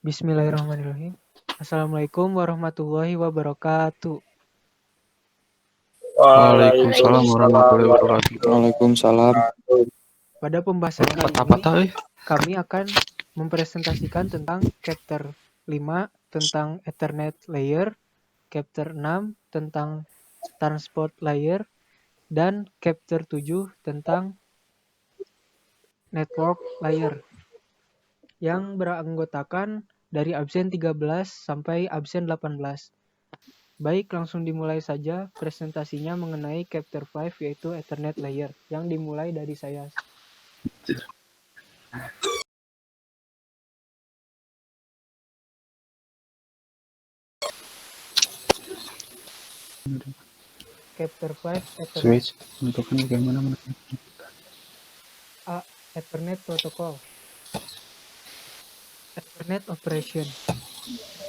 Bismillahirrahmanirrahim. Assalamualaikum warahmatullahi wabarakatuh. Waalaikumsalam warahmatullahi Waalaikumsalam wabarakatuh. Waalaikumsalam. Pada pembahasan kali ini, Patah-patah kami akan mempresentasikan tentang chapter 5 tentang Ethernet Layer, chapter 6 tentang Transport Layer, dan chapter 7 tentang Network Layer yang beranggotakan dari absen 13 sampai absen 18. Baik, langsung dimulai saja presentasinya mengenai chapter 5 yaitu Ethernet Layer yang dimulai dari saya. Chapter 5 Ethernet. Switch menentukan bagaimana A. Ethernet Protocol. Ethernet Operation.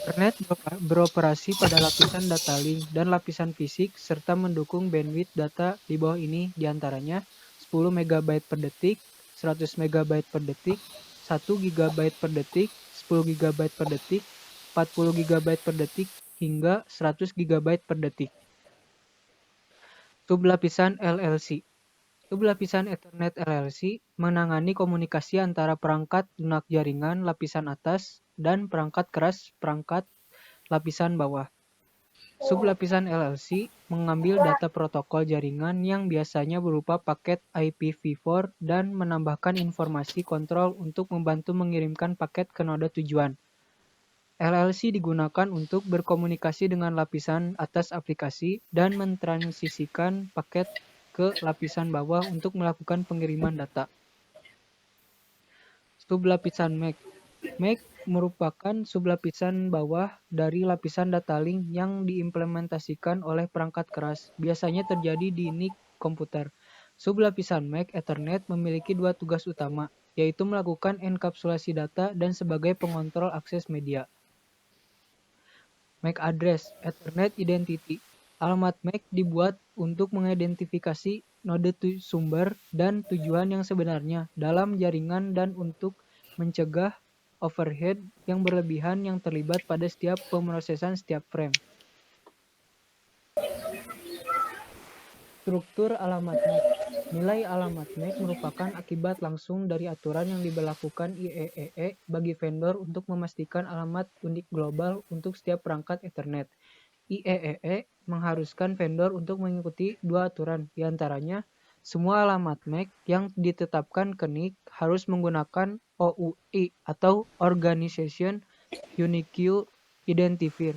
Ethernet beroperasi pada lapisan data link dan lapisan fisik serta mendukung bandwidth data di bawah ini diantaranya 10 MB per detik, 100 MB per detik, 1 GB per detik, 10 GB per detik, 40 GB per detik, hingga 100 GB per detik. Sublapisan LLC. Sublapisan Ethernet LLC menangani komunikasi antara perangkat lunak jaringan lapisan atas dan perangkat keras perangkat lapisan bawah. Sublapisan LLC mengambil data protokol jaringan yang biasanya berupa paket IPv4 dan menambahkan informasi kontrol untuk membantu mengirimkan paket ke noda tujuan. LLC digunakan untuk berkomunikasi dengan lapisan atas aplikasi dan mentransisikan paket ke lapisan bawah untuk melakukan pengiriman data. Sublapisan MAC. MAC merupakan sublapisan bawah dari lapisan data link yang diimplementasikan oleh perangkat keras, biasanya terjadi di NIC komputer. Sublapisan MAC Ethernet memiliki dua tugas utama, yaitu melakukan enkapsulasi data dan sebagai pengontrol akses media. MAC address Ethernet Identity. Alamat MAC dibuat untuk mengidentifikasi node sumber dan tujuan yang sebenarnya dalam jaringan dan untuk mencegah overhead yang berlebihan yang terlibat pada setiap pemrosesan setiap frame. Struktur alamat MAC. Nilai alamat MAC merupakan akibat langsung dari aturan yang diberlakukan IEEE bagi vendor untuk memastikan alamat unik global untuk setiap perangkat Ethernet. IEEE mengharuskan vendor untuk mengikuti dua aturan, diantaranya semua alamat MAC yang ditetapkan ke NIC harus menggunakan OUI atau Organization Unique Identifier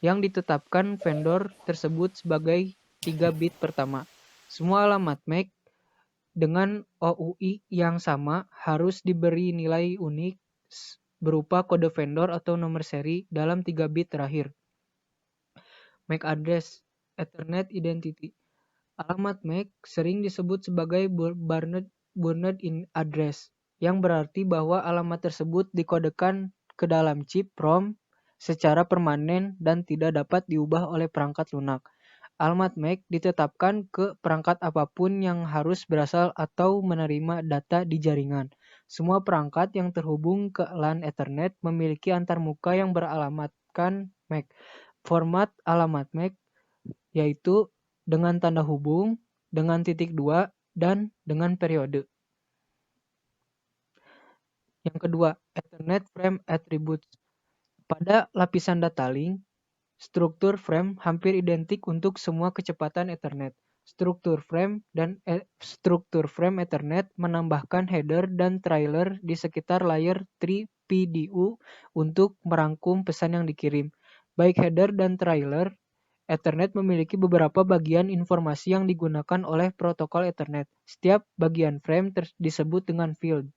yang ditetapkan vendor tersebut sebagai 3 bit pertama. Semua alamat MAC dengan OUI yang sama harus diberi nilai unik berupa kode vendor atau nomor seri dalam 3 bit terakhir. MAC address Ethernet Identity. Alamat MAC sering disebut sebagai burned in address, yang berarti bahwa alamat tersebut dikodekan ke dalam chip ROM secara permanen dan tidak dapat diubah oleh perangkat lunak. Alamat MAC ditetapkan ke perangkat apapun yang harus berasal atau menerima data di jaringan. Semua perangkat yang terhubung ke LAN Ethernet memiliki antarmuka yang beralamatkan MAC. Format alamat MAC yaitu dengan tanda hubung, dengan titik 2, dan dengan periode. Yang kedua, Ethernet Frame Attributes. Pada lapisan data link, struktur frame hampir identik untuk semua kecepatan Ethernet. Struktur frame Ethernet menambahkan header dan trailer di sekitar layer 3 PDU untuk merangkum pesan yang dikirim. Baik header dan trailer, Ethernet memiliki beberapa bagian informasi yang digunakan oleh protokol Ethernet. Setiap bagian frame disebut dengan field.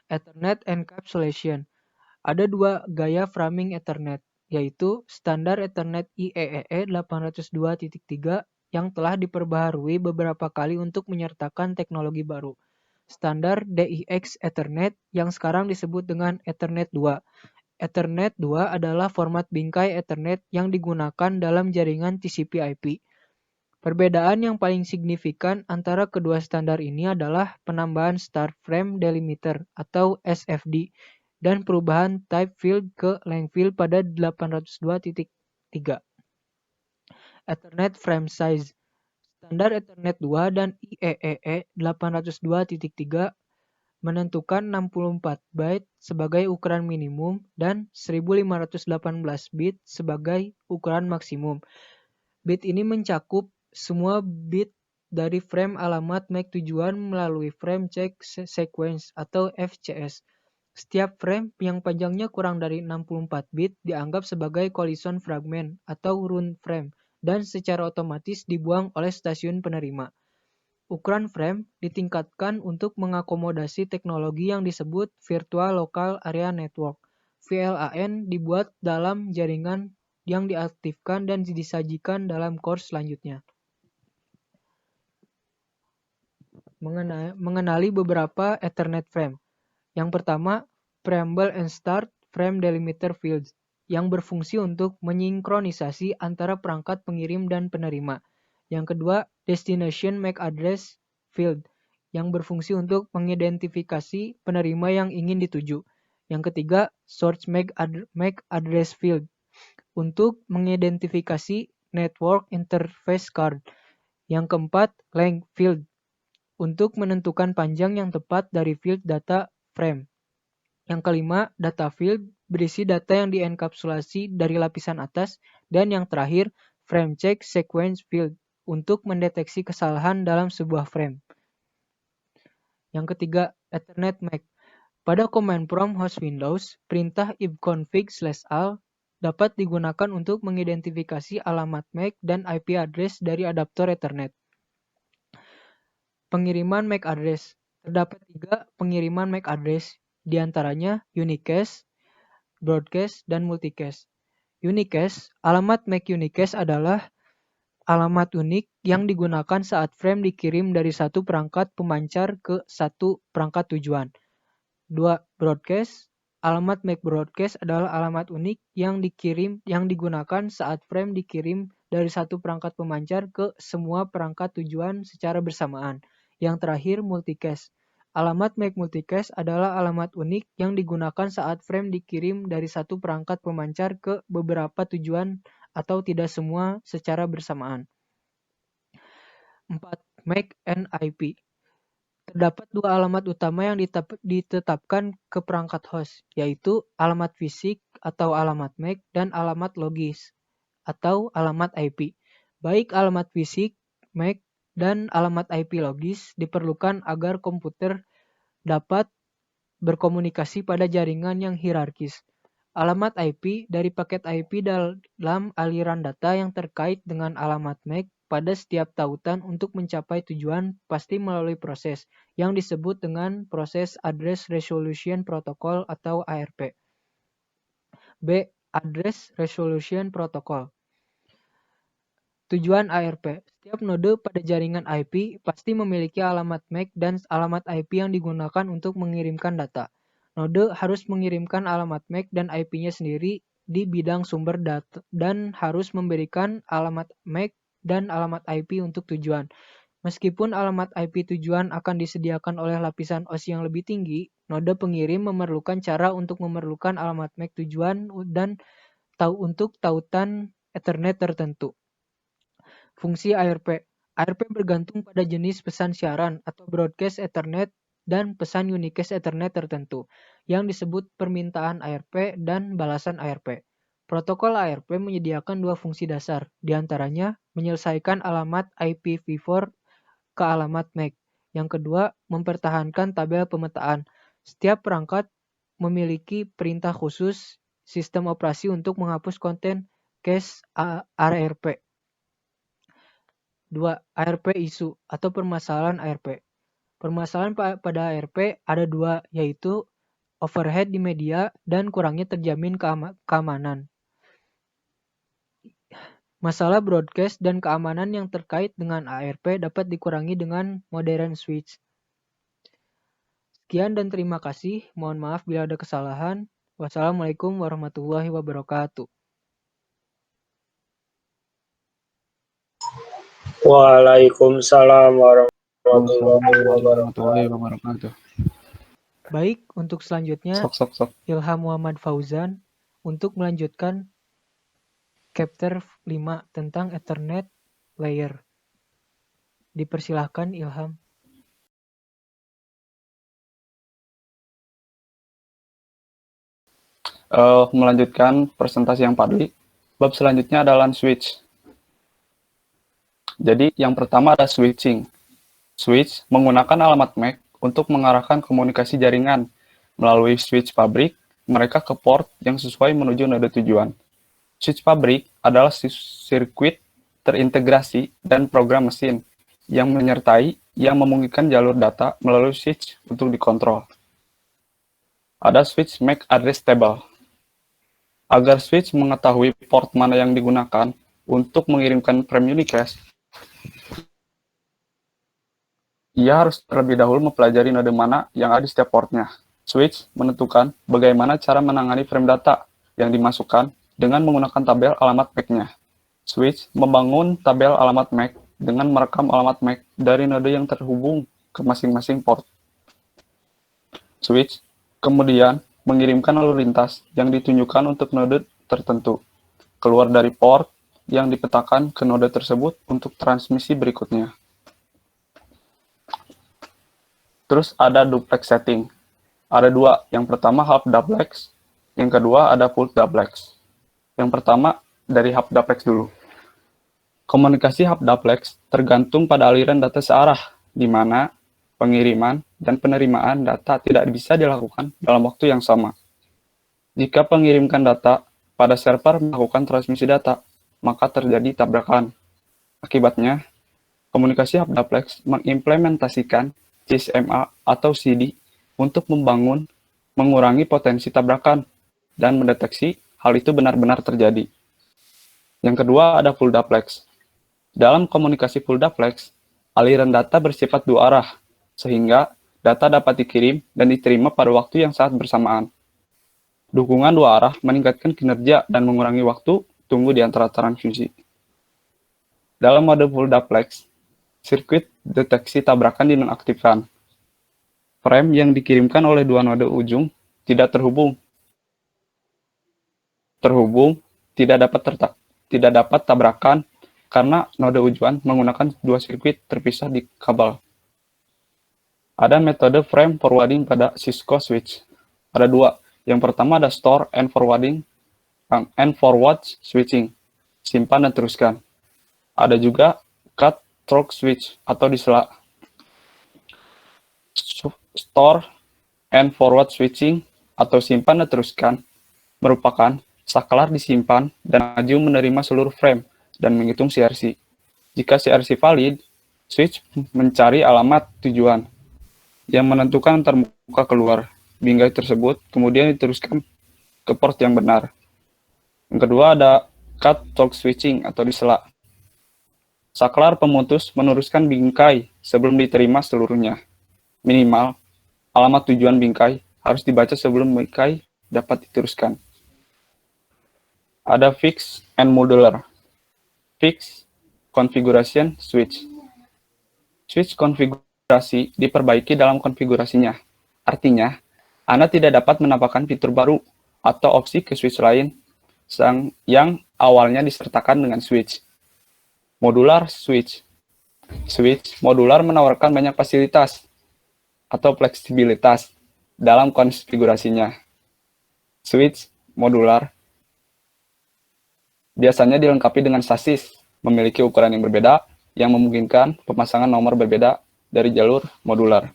Ethernet Encapsulation. Ada dua gaya framing Ethernet, yaitu standar Ethernet IEEE 802.3 yang telah diperbaharui beberapa kali untuk menyertakan teknologi baru. Standar DIX Ethernet yang sekarang disebut dengan Ethernet 2. Ethernet 2 adalah format bingkai Ethernet yang digunakan dalam jaringan TCP/IP. Perbedaan yang paling signifikan antara kedua standar ini adalah penambahan Start Frame Delimiter atau SFD dan perubahan type field ke length field pada 802.3. Ethernet frame size. Standar Ethernet 2 dan IEEE 802.3 menentukan 64 byte sebagai ukuran minimum dan 1518 bit sebagai ukuran maksimum. Bit ini mencakup semua bit dari frame alamat MAC tujuan melalui frame check sequence atau FCS. Setiap frame yang panjangnya kurang dari 64 bit dianggap sebagai collision fragment atau run frame dan secara otomatis dibuang oleh stasiun penerima. Ukuran frame ditingkatkan untuk mengakomodasi teknologi yang disebut Virtual Local Area Network. VLAN dibuat dalam jaringan yang diaktifkan dan disajikan dalam course selanjutnya. Mengenali beberapa Ethernet frame. Yang pertama, Preamble and Start Frame Delimiter Fields yang berfungsi untuk menyinkronisasi antara perangkat pengirim dan penerima. Yang kedua, Destination MAC Address Field yang berfungsi untuk mengidentifikasi penerima yang ingin dituju. Yang ketiga, Source MAC Address Field untuk mengidentifikasi Network Interface Card. Yang keempat, Length Field untuk menentukan panjang yang tepat dari field data frame. Yang kelima, data field berisi data yang dienkapsulasi dari lapisan atas. Dan yang terakhir, frame check sequence field untuk mendeteksi kesalahan dalam sebuah frame. Yang ketiga, Ethernet MAC. Pada command prompt host Windows, perintah ifconfig/al dapat digunakan untuk mengidentifikasi alamat MAC dan IP address dari adaptor Ethernet. Pengiriman MAC address. Terdapat 3 pengiriman MAC address, di antaranya unicast, broadcast, dan multicast. Unicast, alamat MAC unicast adalah alamat unik yang digunakan saat frame dikirim dari satu perangkat pemancar ke satu perangkat tujuan. 2. Broadcast, alamat MAC broadcast adalah alamat unik yang digunakan saat frame dikirim dari satu perangkat pemancar ke semua perangkat tujuan secara bersamaan. Yang terakhir, multicast. Alamat MAC multicast adalah alamat unik yang digunakan saat frame dikirim dari satu perangkat pemancar ke beberapa tujuan atau tidak semua secara bersamaan. 4. MAC and IP. Terdapat 2 alamat utama yang ditetapkan ke perangkat host, yaitu alamat fisik atau alamat MAC dan alamat logis atau alamat IP. Baik alamat fisik, MAC, dan alamat IP logis diperlukan agar komputer dapat berkomunikasi pada jaringan yang hierarkis. Alamat IP dari paket IP dalam aliran data yang terkait dengan alamat MAC pada setiap tautan untuk mencapai tujuan pasti melalui proses yang disebut dengan proses Address Resolution Protocol atau ARP. B. Address Resolution Protocol. Tujuan ARP. Setiap node pada jaringan IP pasti memiliki alamat MAC dan alamat IP yang digunakan untuk mengirimkan data. Node harus mengirimkan alamat MAC dan IP-nya sendiri di bidang sumber data dan harus memberikan alamat MAC dan alamat IP untuk tujuan. Meskipun alamat IP tujuan akan disediakan oleh lapisan OS yang lebih tinggi, node pengirim memerlukan cara untuk memerlukan alamat MAC tujuan dan untuk tautan Ethernet tertentu. Fungsi ARP. ARP bergantung pada jenis pesan siaran atau broadcast Ethernet dan pesan unicast Ethernet tertentu yang disebut permintaan ARP dan balasan ARP. Protokol ARP menyediakan 2 fungsi dasar, di antaranya menyelesaikan alamat IPv4 ke alamat MAC. Yang kedua, mempertahankan tabel pemetaan. Setiap perangkat memiliki perintah khusus sistem operasi untuk menghapus konten cache ARP. 2. ARP isu atau permasalahan ARP. Permasalahan pada ARP ada 2, yaitu overhead di media dan kurangnya terjamin keamanan. Masalah broadcast dan keamanan yang terkait dengan ARP dapat dikurangi dengan modern switch. Sekian dan terima kasih. Mohon maaf bila ada kesalahan. Wassalamualaikum warahmatullahi wabarakatuh. Waalaikumsalam warahmatullahi Wassalamualaikum wabarakatuh. warahmatullahi wabarakatuh. Baik, untuk selanjutnya Sok. Ilham Muhammad Fauzan untuk melanjutkan chapter 5 tentang Ethernet Layer. Dipersilahkan Ilham. Melanjutkan presentasi yang tadi, bab selanjutnya adalah switch. Jadi yang pertama ada switching. Switch menggunakan alamat MAC untuk mengarahkan komunikasi jaringan melalui switch pabrik mereka ke port yang sesuai menuju node tujuan. Switch pabrik adalah sirkuit terintegrasi dan program mesin yang memungkinkan jalur data melalui switch untuk dikontrol. Ada switch MAC address table. Agar switch mengetahui port mana yang digunakan untuk mengirimkan frame unicast, ia harus terlebih dahulu mempelajari node mana yang ada di setiap portnya. Switch menentukan bagaimana cara menangani frame data yang dimasukkan dengan menggunakan tabel alamat MAC-nya. Switch membangun tabel alamat MAC dengan merekam alamat MAC dari node yang terhubung ke masing-masing port. Switch kemudian mengirimkan lalu lintas yang ditunjukkan untuk node tertentu keluar dari port yang dipetakan ke node tersebut untuk transmisi berikutnya. Terus ada duplex setting. Ada dua. Yang pertama half duplex, yang kedua ada full duplex. Yang pertama dari half duplex dulu. Komunikasi half duplex tergantung pada aliran data searah, di mana pengiriman dan penerimaan data tidak bisa dilakukan dalam waktu yang sama. Jika pengirimkan data pada server melakukan transmisi data, maka terjadi tabrakan. Akibatnya, komunikasi half duplex mengimplementasikan CSMA atau CD untuk mengurangi potensi tabrakan, dan mendeteksi hal itu benar-benar terjadi. Yang kedua ada full duplex. Dalam komunikasi full duplex, aliran data bersifat dua arah, sehingga data dapat dikirim dan diterima pada waktu yang saat bersamaan. Dukungan dua arah meningkatkan kinerja dan mengurangi waktu tunggu di antara transmisi. Dalam mode full duplex, sirkuit deteksi tabrakan dinonaktifkan. Frame yang dikirimkan oleh dua node ujung tidak terhubung tidak dapat tabrakan karena node ujung menggunakan dua sirkuit terpisah di kabel. Ada metode frame forwarding pada Cisco switch. Ada dua. Yang pertama ada store and forward switching. Simpan dan teruskan. Ada juga cut through switch atau disela. Store and forward switching atau simpan dan teruskan merupakan saklar disimpan dan maju menerima seluruh frame dan menghitung CRC. Jika CRC valid, switch mencari alamat tujuan yang menentukan terbuka keluar bingkai tersebut, kemudian diteruskan ke port yang benar. Yang kedua ada cut talk switching atau disela. Saklar pemutus meneruskan bingkai sebelum diterima seluruhnya. Minimal, alamat tujuan bingkai harus dibaca sebelum bingkai dapat diteruskan. Ada fixed and modular. Fixed configuration switch. Switch konfigurasi diperbaiki dalam konfigurasinya. Artinya, Anda tidak dapat menambahkan fitur baru atau opsi ke switch lain yang awalnya disertakan dengan switch. Modular switch. Switch modular menawarkan banyak fasilitas atau fleksibilitas dalam konfigurasinya. Switch modular biasanya dilengkapi dengan sasis, memiliki ukuran yang berbeda, yang memungkinkan pemasangan nomor berbeda dari jalur modular.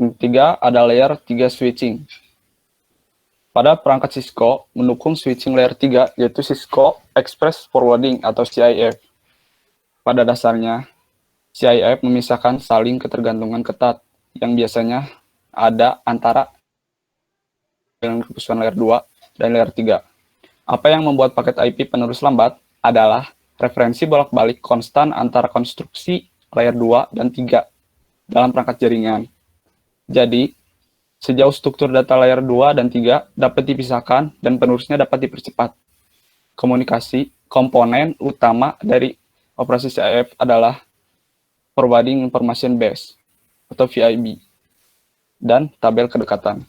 Yang ketiga, ada layer 3 switching. Pada perangkat Cisco, mendukung switching layer 3, yaitu Cisco Express Forwarding atau CIF. Pada dasarnya, CIF memisahkan saling ketergantungan ketat, yang biasanya ada antara dengan keputusan layer 2 dan layer 3. Apa yang membuat paket IP penerus lambat adalah referensi bolak-balik konstan antara konstruksi layer 2 dan 3 dalam perangkat jaringan. Jadi, sejauh struktur data layer 2 dan 3 dapat dipisahkan dan penerusnya dapat dipercepat. Komunikasi komponen utama dari operasi CIF adalah Forwarding Information Base. atau VIB, dan tabel kedekatan.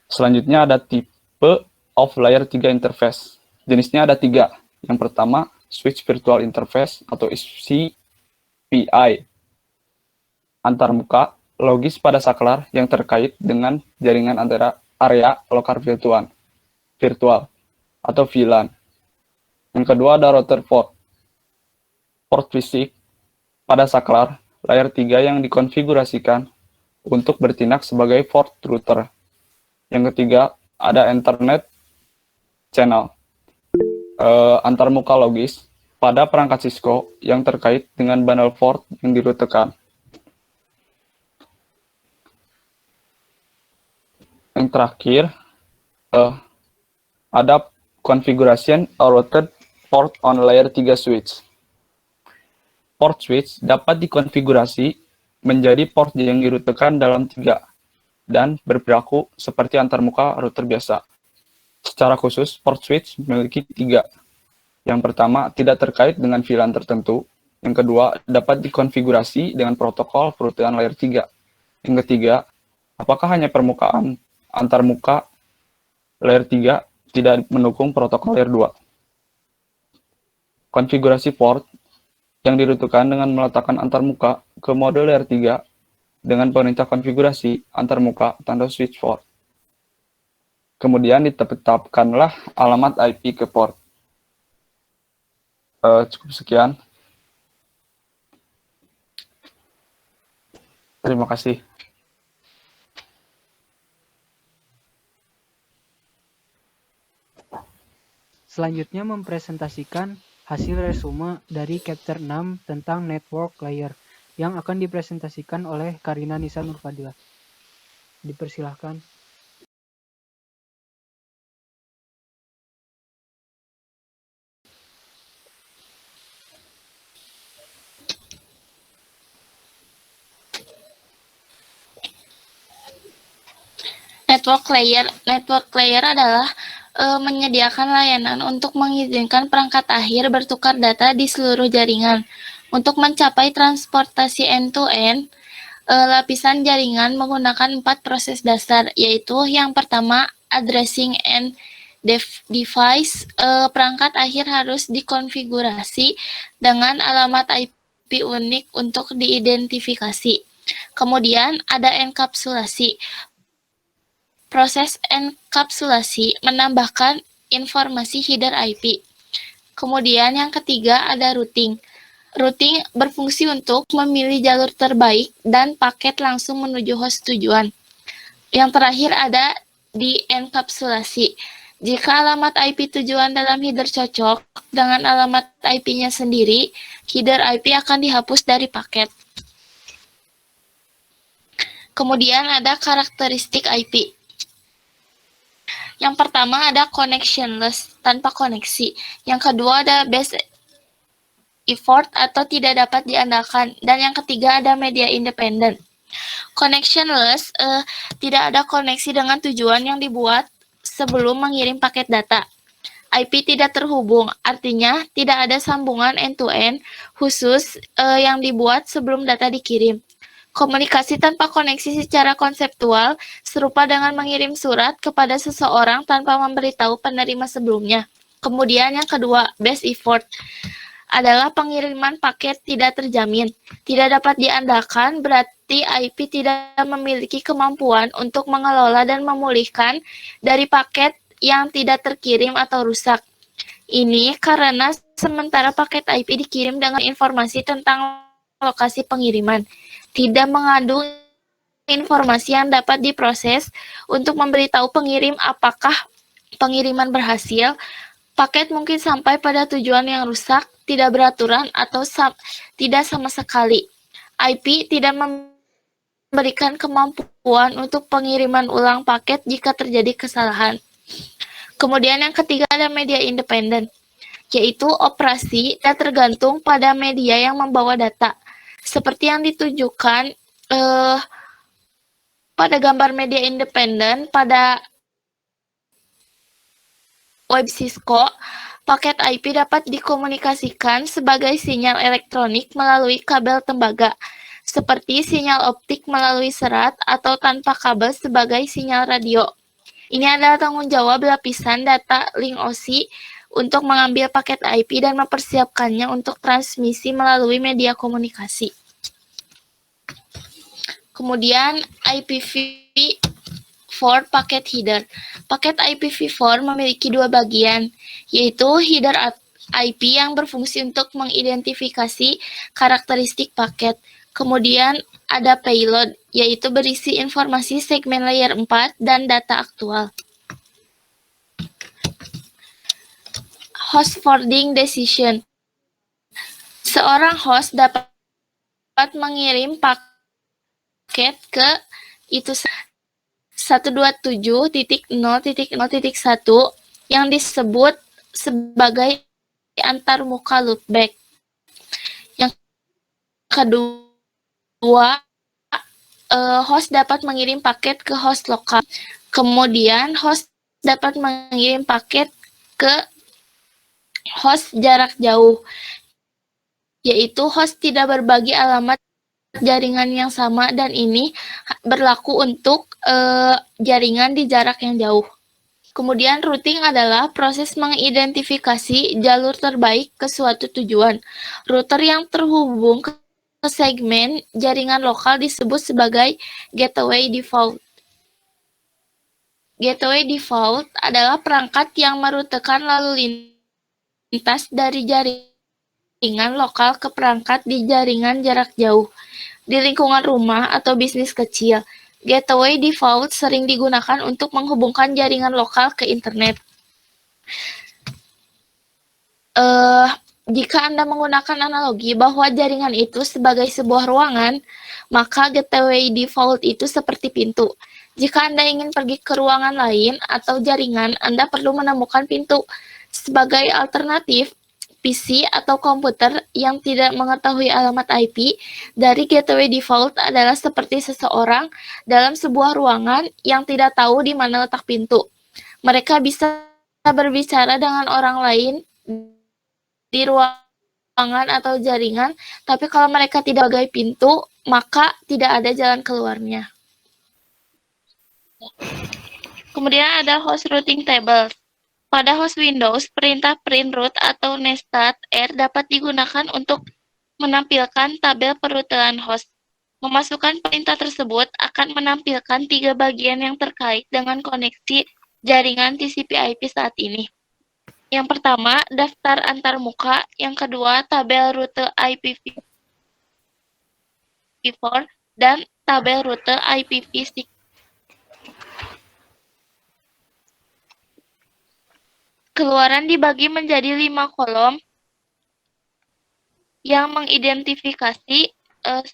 Selanjutnya ada tipe of layer 3 interface. Jenisnya ada 3. Yang pertama, switch virtual interface atau CVI. Antarmuka logis pada saklar yang terkait dengan jaringan antara area lokal virtual atau VLAN. Yang kedua ada router port. Port fisik pada saklar layer 3 yang dikonfigurasikan untuk bertindak sebagai port router. Yang ketiga ada Ethernet channel. Antarmuka logis pada perangkat Cisco yang terkait dengan bundle port yang dirutekan. Yang terakhir, ada configuration routed port on layer 3 switch. Port switch dapat dikonfigurasi menjadi port yang dirutekan dalam 3 dan berperilaku seperti antarmuka router biasa. Secara khusus, port switch memiliki 3. Yang pertama, tidak terkait dengan VLAN tertentu. Yang kedua, dapat dikonfigurasi dengan protokol perututan layer 3. Yang ketiga, apakah hanya permukaan antarmuka layer 3 tidak mendukung protokol layer 2. Konfigurasi port yang dirutukan dengan meletakkan antarmuka ke mode layer 3 dengan perintah konfigurasi antarmuka tanda switch port. Kemudian ditetapkanlah alamat IP ke port. Cukup sekian. Terima kasih. Selanjutnya mempresentasikan hasil resume dari chapter 6 tentang network layer yang akan dipresentasikan oleh Karina Nisa Nurfadila. Dipersilahkan. Network layer adalah menyediakan layanan untuk mengizinkan perangkat akhir bertukar data di seluruh jaringan. Untuk mencapai transportasi end-to-end, lapisan jaringan menggunakan 4 proses dasar, yaitu yang pertama, addressing and device. Perangkat akhir harus dikonfigurasi dengan alamat IP unik untuk diidentifikasi. Kemudian ada enkapsulasi. Proses enkapsulasi menambahkan informasi header IP. Kemudian yang ketiga ada routing. Routing berfungsi untuk memilih jalur terbaik dan paket langsung menuju host tujuan. Yang terakhir ada di enkapsulasi. Jika alamat IP tujuan dalam header cocok dengan alamat IP-nya sendiri, header IP akan dihapus dari paket. Kemudian ada karakteristik IP. Yang pertama ada connectionless, tanpa koneksi. Yang kedua ada base effort atau tidak dapat diandalkan. Dan yang ketiga ada media independent. Connectionless, tidak ada koneksi dengan tujuan yang dibuat sebelum mengirim paket data. IP tidak terhubung, artinya tidak ada sambungan end-to-end khusus yang dibuat sebelum data dikirim. Komunikasi tanpa koneksi secara konseptual serupa dengan mengirim surat kepada seseorang tanpa memberitahu penerima sebelumnya. Kemudian yang kedua, base effort adalah pengiriman paket tidak terjamin. Tidak dapat diandalkan, berarti IP tidak memiliki kemampuan untuk mengelola dan memulihkan dari paket yang tidak terkirim atau rusak. Ini karena sementara paket IP dikirim dengan informasi tentang lokasi pengiriman, tidak mengandung informasi yang dapat diproses untuk memberitahu pengirim apakah pengiriman berhasil. Paket mungkin sampai pada tujuan yang rusak, tidak beraturan, atau tidak sama sekali. IP tidak memberikan kemampuan untuk pengiriman ulang paket jika terjadi kesalahan. Kemudian yang ketiga ada media independen, yaitu operasi dan tergantung pada media yang membawa data. Seperti yang ditunjukkan pada gambar media independen pada web Cisco, Paket IP dapat dikomunikasikan sebagai sinyal elektronik melalui kabel tembaga, seperti sinyal optik melalui serat atau tanpa kabel sebagai sinyal radio. Ini adalah tanggung jawab lapisan data link OSI untuk mengambil paket IP dan mempersiapkannya untuk transmisi melalui media komunikasi. Kemudian IPv4 paket header. Paket IPv4 memiliki dua bagian, yaitu header IP yang berfungsi untuk mengidentifikasi karakteristik paket. Kemudian ada payload, yaitu berisi informasi segmen layer 4 dan data aktual. Host forwarding decision. Seorang host dapat mengirim paket ke itu 127.0.0.1 yang disebut sebagai antarmuka loopback. Yang kedua, host dapat mengirim paket ke host lokal. Kemudian host dapat mengirim paket ke host jarak jauh, yaitu host tidak berbagi alamat jaringan yang sama, dan ini berlaku untuk jaringan di jarak yang jauh. Kemudian routing adalah proses mengidentifikasi jalur terbaik ke suatu tujuan. Router yang terhubung ke segmen jaringan lokal disebut sebagai gateway default. Gateway default adalah perangkat yang merutekan lalu lintas dari jaringan lokal ke perangkat di jaringan jarak jauh. Di lingkungan rumah atau bisnis kecil, gateway default sering digunakan untuk menghubungkan jaringan lokal ke internet. Jika Anda menggunakan analogi bahwa jaringan itu sebagai sebuah ruangan, maka gateway default itu seperti pintu. Jika Anda ingin pergi ke ruangan lain atau jaringan, Anda perlu menemukan pintu. Sebagai alternatif, PC atau komputer yang tidak mengetahui alamat IP dari gateway default adalah seperti seseorang dalam sebuah ruangan yang tidak tahu di mana letak pintu. Mereka bisa berbicara dengan orang lain di ruangan atau jaringan, tapi kalau mereka tidak sebagai pintu, maka tidak ada jalan keluarnya. Kemudian ada host routing table. Pada host Windows, perintah print root atau nested R dapat digunakan untuk menampilkan tabel perutean host. Memasukkan perintah tersebut akan menampilkan 3 bagian yang terkait dengan koneksi jaringan TCP/IP saat ini. Yang pertama, daftar antarmuka. Yang kedua, tabel rute IPv4 dan tabel rute IPv6. Keluaran dibagi menjadi 5 kolom yang mengidentifikasi 1.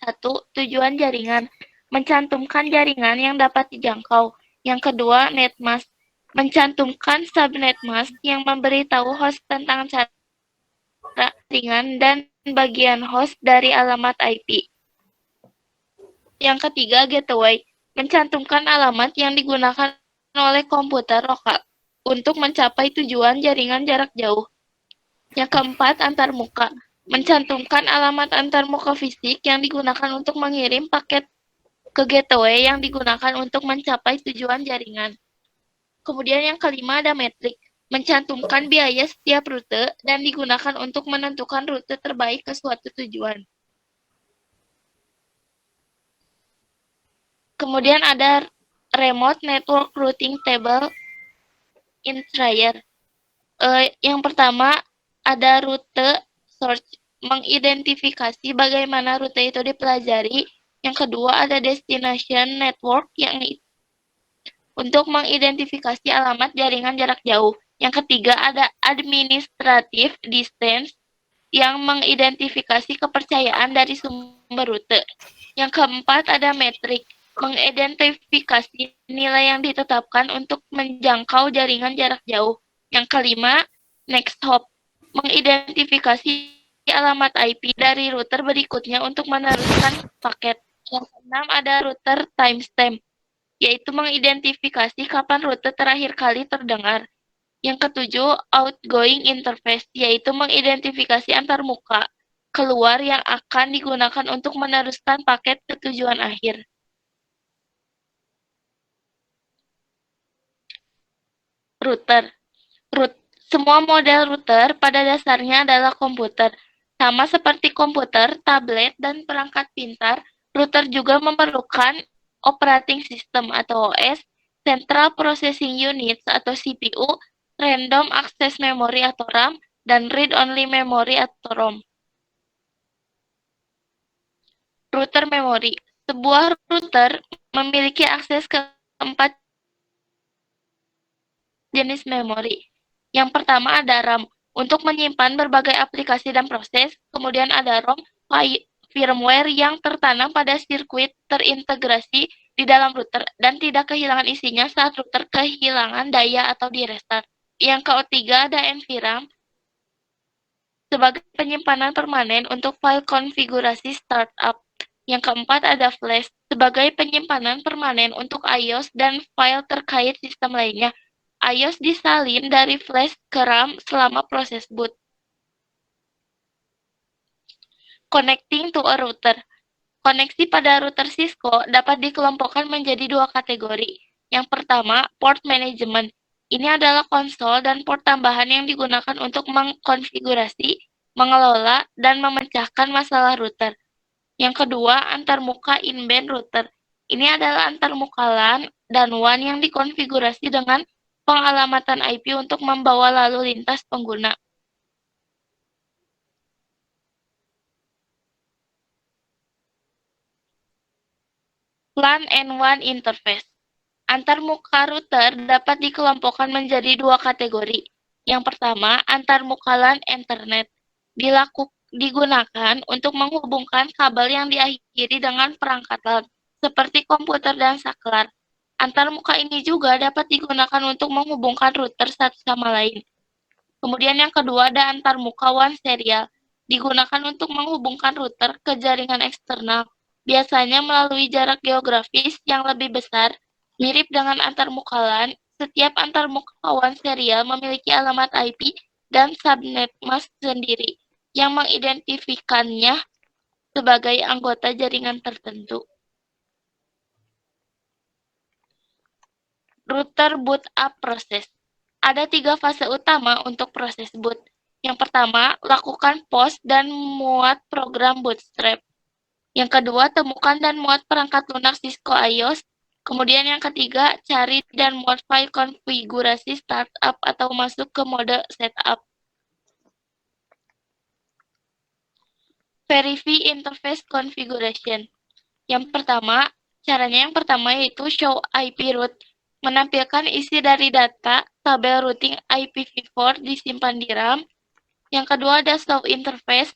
Tujuan jaringan, mencantumkan jaringan yang dapat dijangkau. Yang kedua, netmask, mencantumkan subnet mask yang memberitahu host tentang cara jaringan dan bagian host dari alamat IP. Yang ketiga, gateway, mencantumkan alamat yang digunakan oleh komputer lokal untuk mencapai tujuan jaringan jarak jauh. Yang keempat, antarmuka, mencantumkan alamat antarmuka fisik yang digunakan untuk mengirim paket ke gateway yang digunakan untuk mencapai tujuan jaringan. Kemudian yang kelima ada metrik, mencantumkan biaya setiap rute dan digunakan untuk menentukan rute terbaik ke suatu tujuan. Kemudian ada remote network routing table interior. Yang pertama ada rute search, mengidentifikasi bagaimana rute itu dipelajari. Yang kedua ada destination network yang untuk mengidentifikasi alamat jaringan jarak jauh. Yang ketiga ada administrative distance yang mengidentifikasi kepercayaan dari sumber rute. Yang keempat ada metrik, mengidentifikasi nilai yang ditetapkan untuk menjangkau jaringan jarak jauh. Yang kelima, next hop, mengidentifikasi alamat IP dari router berikutnya untuk meneruskan paket. Yang keenam ada router timestamp, yaitu mengidentifikasi kapan rute terakhir kali terdengar. Yang ketujuh, outgoing interface, yaitu mengidentifikasi antarmuka keluar yang akan digunakan untuk meneruskan paket ke tujuan akhir. Router. Semua model router pada dasarnya adalah komputer. Sama seperti komputer, tablet, dan perangkat pintar, router juga memerlukan operating system atau OS, Central Processing Unit atau CPU, Random Access Memory atau RAM, dan Read-Only Memory atau ROM. Router memori. Sebuah router memiliki akses ke 4 jenis memori. Yang pertama ada RAM, untuk menyimpan berbagai aplikasi dan proses. Kemudian ada ROM, firmware yang tertanam pada sirkuit terintegrasi di dalam router dan tidak kehilangan isinya saat router kehilangan daya atau di-restart. Yang ketiga ada NVRAM, sebagai penyimpanan permanen untuk file konfigurasi startup. Yang keempat ada flash, sebagai penyimpanan permanen untuk iOS dan file terkait sistem lainnya. iOS disalin dari flash ke RAM selama proses boot. Connecting to a router. Koneksi pada router Cisco dapat dikelompokkan menjadi dua kategori. Yang pertama, port management. Ini adalah konsol dan port tambahan yang digunakan untuk mengkonfigurasi, mengelola, dan memecahkan masalah router. Yang kedua, antarmuka in-band router. Ini adalah antarmuka LAN dan WAN yang dikonfigurasi dengan pengalamatan IP untuk membawa lalu lintas pengguna. LAN and WAN interface. Antarmuka router dapat dikelompokkan menjadi dua kategori. Yang pertama, antarmuka LAN Ethernet. Digunakan untuk menghubungkan kabel yang diakhiri dengan perangkat LAN, seperti komputer dan saklar. Antarmuka ini juga dapat digunakan untuk menghubungkan router satu sama lain. Kemudian yang kedua ada antarmuka WAN serial. Digunakan untuk menghubungkan router ke jaringan eksternal, biasanya melalui jarak geografis yang lebih besar. Mirip dengan antarmuka LAN, setiap antarmuka WAN serial memiliki alamat IP dan subnet mask sendiri yang mengidentifikasikannya sebagai anggota jaringan tertentu. Router boot up proses. Ada 3 fase utama untuk proses boot. Yang pertama, lakukan post dan muat program bootstrap. Yang kedua, temukan dan muat perangkat lunak Cisco iOS. Kemudian yang ketiga, cari dan muat file konfigurasi startup atau masuk ke mode setup. Verify interface configuration. Caranya yang pertama yaitu show IP root, menampilkan isi dari data tabel routing IPv4 disimpan di RAM. Yang kedua ada show interface,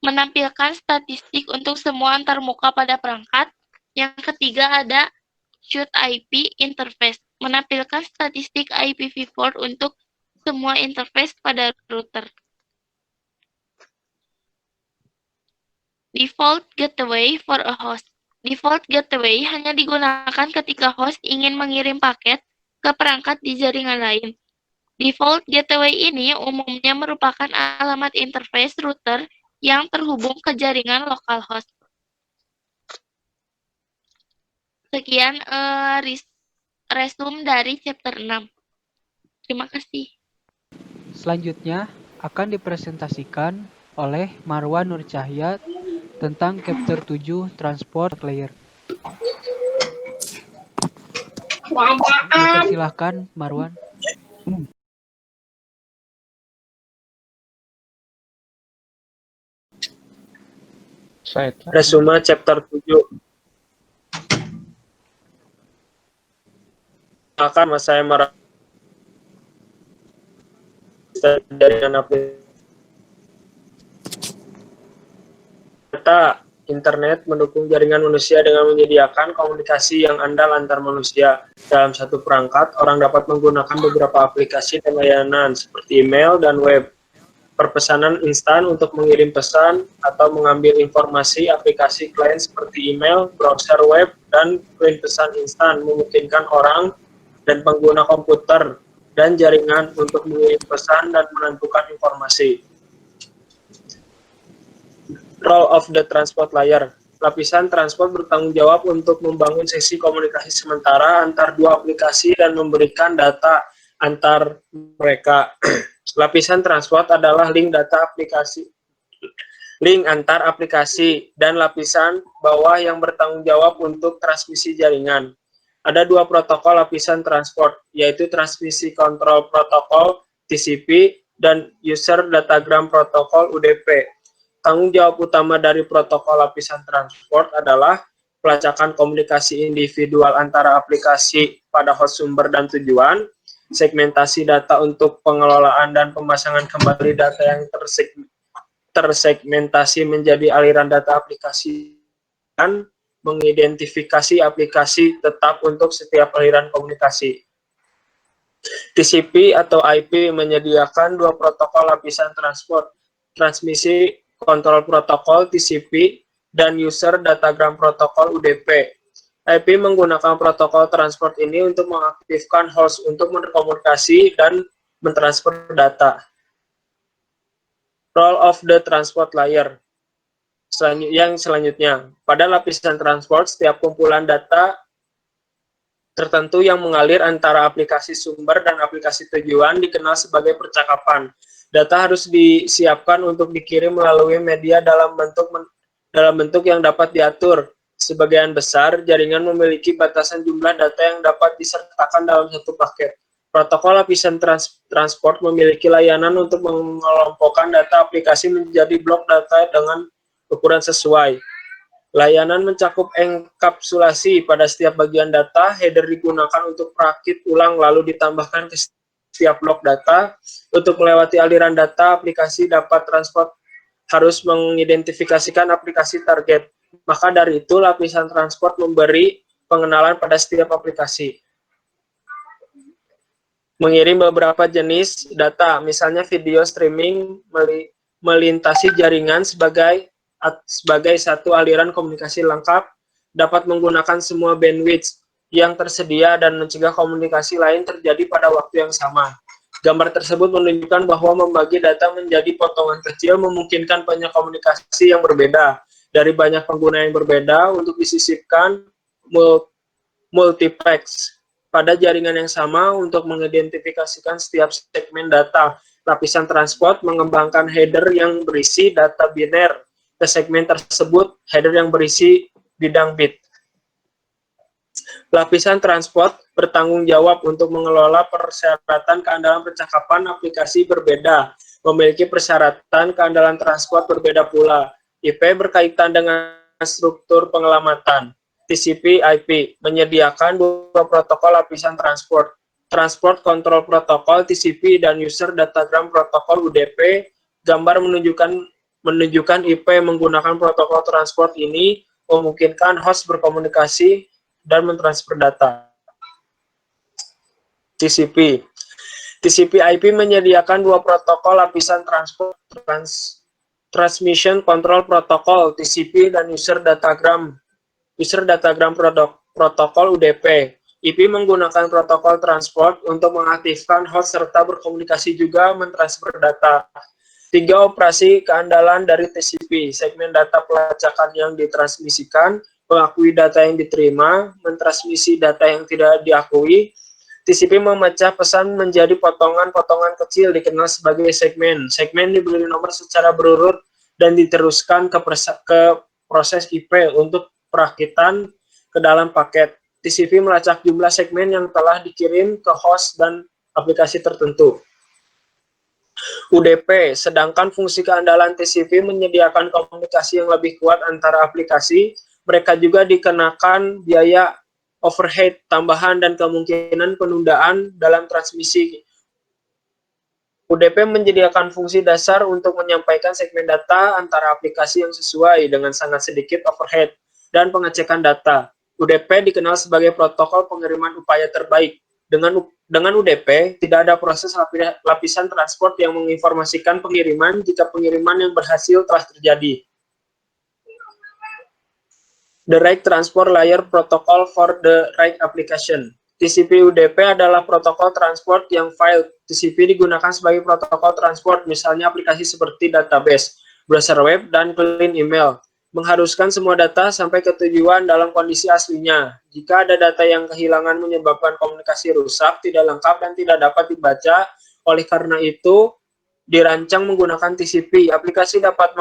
menampilkan statistik untuk semua antarmuka pada perangkat. Yang ketiga ada shoot IP interface, menampilkan statistik IPv4 untuk semua interface pada router. Default gateway for a host. Default gateway hanya digunakan ketika host ingin mengirim paket ke perangkat di jaringan lain. Default gateway ini umumnya merupakan alamat interface router yang terhubung ke jaringan localhost. Sekian resume dari chapter 6. Terima kasih. Selanjutnya akan dipresentasikan oleh Marwan Nur Cahya tentang chapter 7 Transport Layer. Dipersilahkan Marwan. Resume chapter 7. Akan saya merasa jaringan data internet mendukung jaringan manusia dengan menyediakan komunikasi yang andal antar manusia. Dalam satu perangkat, orang dapat menggunakan beberapa aplikasi dan layanan seperti email dan web. Perpesanan instan untuk mengirim pesan atau mengambil informasi. Aplikasi klien seperti email, browser web, dan klien pesan instan memungkinkan orang dan pengguna komputer dan jaringan untuk mengirim pesan dan menentukan informasi. Role of the transport layer. Lapisan transport bertanggung jawab untuk membangun sesi komunikasi sementara antar dua aplikasi dan memberikan data antar mereka. Lapisan transport adalah link antar aplikasi, dan lapisan bawah yang bertanggung jawab untuk transmisi jaringan. Ada dua protokol lapisan transport, yaitu Transmisi Control Protocol (TCP) dan User Datagram Protocol (UDP). Tanggung jawab utama dari protokol lapisan transport adalah pelacakan komunikasi individual antara aplikasi pada host sumber dan tujuan, segmentasi data untuk pengelolaan dan pemasangan kembali data yang tersegmentasi menjadi aliran data aplikasi, dan mengidentifikasi aplikasi tetap untuk setiap aliran komunikasi. TCP atau IP menyediakan dua protokol lapisan transport, Transmisi Kontrol Protokol (TCP) dan User Datagram Protokol (UDP). IP menggunakan protokol transport ini untuk mengaktifkan host untuk berkomunikasi dan mentransfer data. Role of the transport layer. Selanjutnya, pada lapisan transport, setiap kumpulan data tertentu yang mengalir antara aplikasi sumber dan aplikasi tujuan dikenal sebagai percakapan. Data harus disiapkan untuk dikirim melalui media dalam bentuk yang dapat diatur. Sebagian besar jaringan memiliki batasan jumlah data yang dapat disertakan dalam satu paket. Protokol lapisan transport memiliki layanan untuk mengelompokkan data aplikasi menjadi blok data dengan ukuran sesuai. Layanan mencakup enkapsulasi pada setiap bagian data. Header digunakan untuk perakit ulang lalu ditambahkan ke setiap blok data. Untuk melewati aliran data, aplikasi dapat transport harus mengidentifikasikan aplikasi target. Maka dari itu, lapisan transport memberi pengenalan pada setiap aplikasi. Mengirim beberapa jenis data, misalnya video streaming melintasi jaringan sebagai satu aliran komunikasi lengkap, dapat menggunakan semua bandwidth yang tersedia dan mencegah komunikasi lain terjadi pada waktu yang sama. Gambar tersebut menunjukkan bahwa membagi data menjadi potongan kecil memungkinkan banyak komunikasi yang berbeda dari banyak pengguna yang berbeda untuk disisipkan multiplex pada jaringan yang sama untuk mengidentifikasikan setiap segmen data. Lapisan transport mengembangkan header yang berisi data biner ke segmen tersebut, header yang berisi bidang bit. Lapisan transport bertanggung jawab untuk mengelola persyaratan keandalan percakapan aplikasi berbeda, memiliki persyaratan keandalan transport berbeda pula. IP berkaitan dengan struktur pengelamatan. TCP IP menyediakan dua protokol lapisan transport, Transport Control Protocol (TCP) dan User Datagram Protocol (UDP). Gambar menunjukkan IP menggunakan protokol transport ini memungkinkan host berkomunikasi dan mentransfer data. TCP. TCP IP menyediakan dua protokol lapisan transport, Transmission Control Protocol (TCP) dan User Datagram Protocol (UDP). IP menggunakan protokol transport untuk mengaktifkan host serta berkomunikasi juga mentransfer data. 3 operasi keandalan dari TCP, segmen data pelacakan yang ditransmisikan, mengakui data yang diterima, mentransmisi data yang tidak diakui. TCP memecah pesan menjadi potongan-potongan kecil dikenal sebagai segmen. Segmen diberi nomor secara berurut dan diteruskan ke proses IP untuk perakitan ke dalam paket. TCP melacak jumlah segmen yang telah dikirim ke host dan aplikasi tertentu. UDP, sedangkan fungsi keandalan TCP menyediakan komunikasi yang lebih kuat antara aplikasi. Mereka juga dikenakan biaya overhead tambahan dan kemungkinan penundaan dalam transmisi. UDP menyediakan fungsi dasar untuk menyampaikan segmen data antara aplikasi yang sesuai dengan sangat sedikit overhead dan pengecekan data. UDP dikenal sebagai protokol pengiriman upaya terbaik. Dengan UDP, tidak ada proses lapisan transport yang menginformasikan pengiriman jika pengiriman yang berhasil telah terjadi. The Right Transport Layer Protocol for the Right Application. TCP UDP adalah protokol transport yang file TCP digunakan sebagai protokol transport, misalnya aplikasi seperti database, browser web, dan client email. Mengharuskan semua data sampai ke tujuan dalam kondisi aslinya. Jika ada data yang kehilangan menyebabkan komunikasi rusak, tidak lengkap, dan tidak dapat dibaca, oleh karena itu dirancang menggunakan TCP. Aplikasi dapat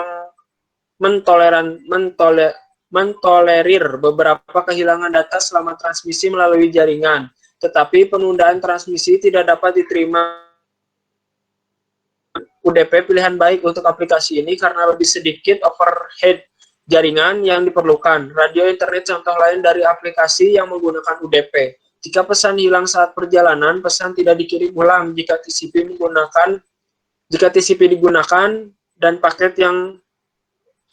mentolerir beberapa kehilangan data selama transmisi melalui jaringan, tetapi penundaan transmisi tidak dapat diterima. UDP pilihan baik untuk aplikasi ini karena lebih sedikit overhead jaringan yang diperlukan. Radio internet contoh lain dari aplikasi yang menggunakan UDP. Jika pesan hilang saat perjalanan, pesan tidak dikirim ulang. Jika TCP digunakan dan paket yang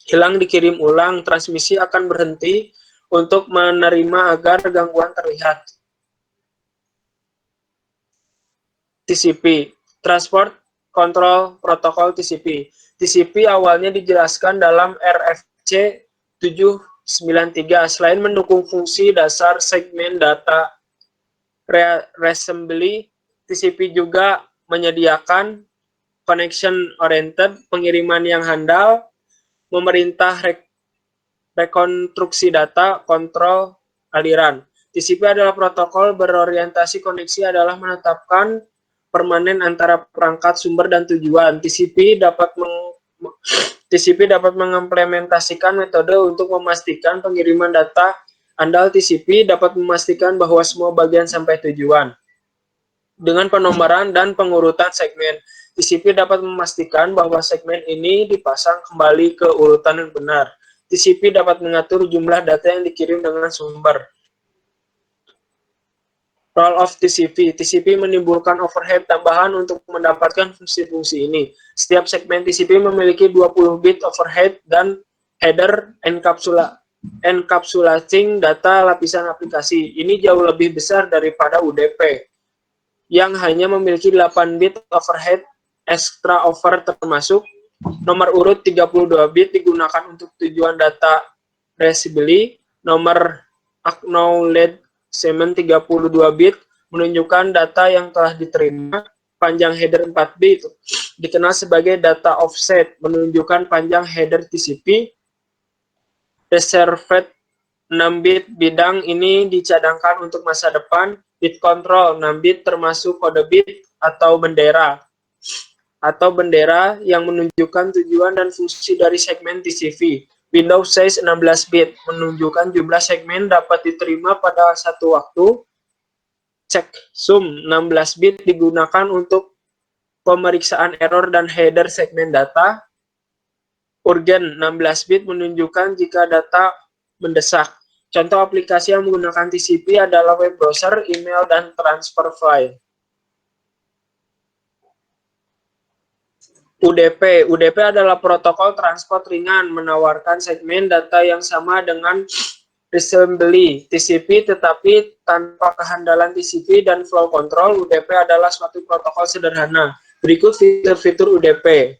hilang dikirim ulang, transmisi akan berhenti untuk menerima agar gangguan terlihat. TCP, Transport Control Protocol TCP. TCP awalnya dijelaskan dalam RFC 793. Selain mendukung fungsi dasar segmen data reassembly, TCP juga menyediakan connection-oriented, pengiriman yang handal, memerintah rekonstruksi data, kontrol aliran. TCP adalah protokol berorientasi koneksi adalah menetapkan permanen antara perangkat sumber dan tujuan. TCP dapat mengimplementasikan metode untuk memastikan pengiriman data andal. TCP dapat memastikan bahwa semua bagian sampai tujuan. Dengan penomoran dan pengurutan segmen, TCP dapat memastikan bahwa segmen ini dipasang kembali ke urutan yang benar. TCP dapat mengatur jumlah data yang dikirim dengan sumber. Role of TCP. TCP menimbulkan overhead tambahan untuk mendapatkan fungsi-fungsi ini. Setiap segmen TCP memiliki 20 bit overhead dan header encapsulating data lapisan aplikasi. Ini jauh lebih besar daripada UDP yang hanya memiliki 8 bit overhead extra over, termasuk nomor urut 32 bit digunakan untuk tujuan data reassembly, nomor acknowledgement 32 bit menunjukkan data yang telah diterima, panjang header 4 bit dikenal sebagai data offset menunjukkan panjang header TCP. Reserved 6 bit bidang ini dicadangkan untuk masa depan. Bit control 6 bit termasuk kode bit atau bendera yang menunjukkan tujuan dan fungsi dari segmen TCP. Window size 16 bit menunjukkan jumlah segmen dapat diterima pada satu waktu. Checksum 16 bit digunakan untuk pemeriksaan error dan header segmen data. Urgen 16 bit menunjukkan jika data mendesak. Contoh aplikasi yang menggunakan TCP adalah web browser, email, dan transfer file. UDP. UDP adalah protokol transport ringan menawarkan segmen data yang sama dengan reassembly TCP tetapi tanpa kehandalan TCP dan flow control. UDP adalah suatu protokol sederhana. Berikut fitur-fitur UDP.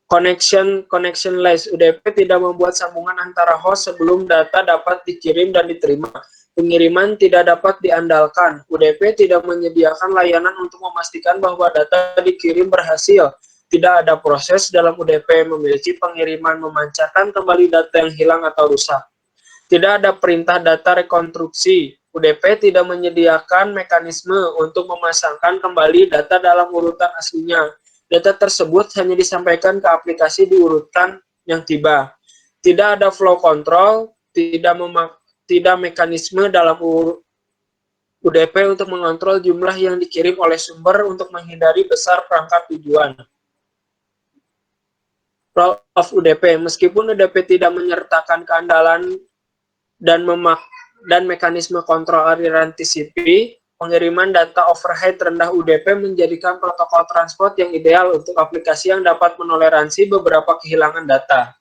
Connectionless. UDP tidak membuat sambungan antara host sebelum data dapat dikirim dan diterima. Pengiriman tidak dapat diandalkan. UDP tidak menyediakan layanan untuk memastikan bahwa data dikirim berhasil. Tidak ada proses dalam UDP memiliki pengiriman memancarkan kembali data yang hilang atau rusak. Tidak ada perintah data rekonstruksi. UDP tidak menyediakan mekanisme untuk memasangkan kembali data dalam urutan aslinya. Data tersebut hanya disampaikan ke aplikasi di urutan yang tiba. Tidak ada flow control, tidak mekanisme dalam UDP untuk mengontrol jumlah yang dikirim oleh sumber untuk menghindari besar perangkat tujuan. Role of UDP. Meskipun UDP tidak menyertakan keandalan dan mekanisme kontrol aliran TCP, pengiriman data overhead rendah UDP menjadikan protokol transport yang ideal untuk aplikasi yang dapat menoleransi beberapa kehilangan data.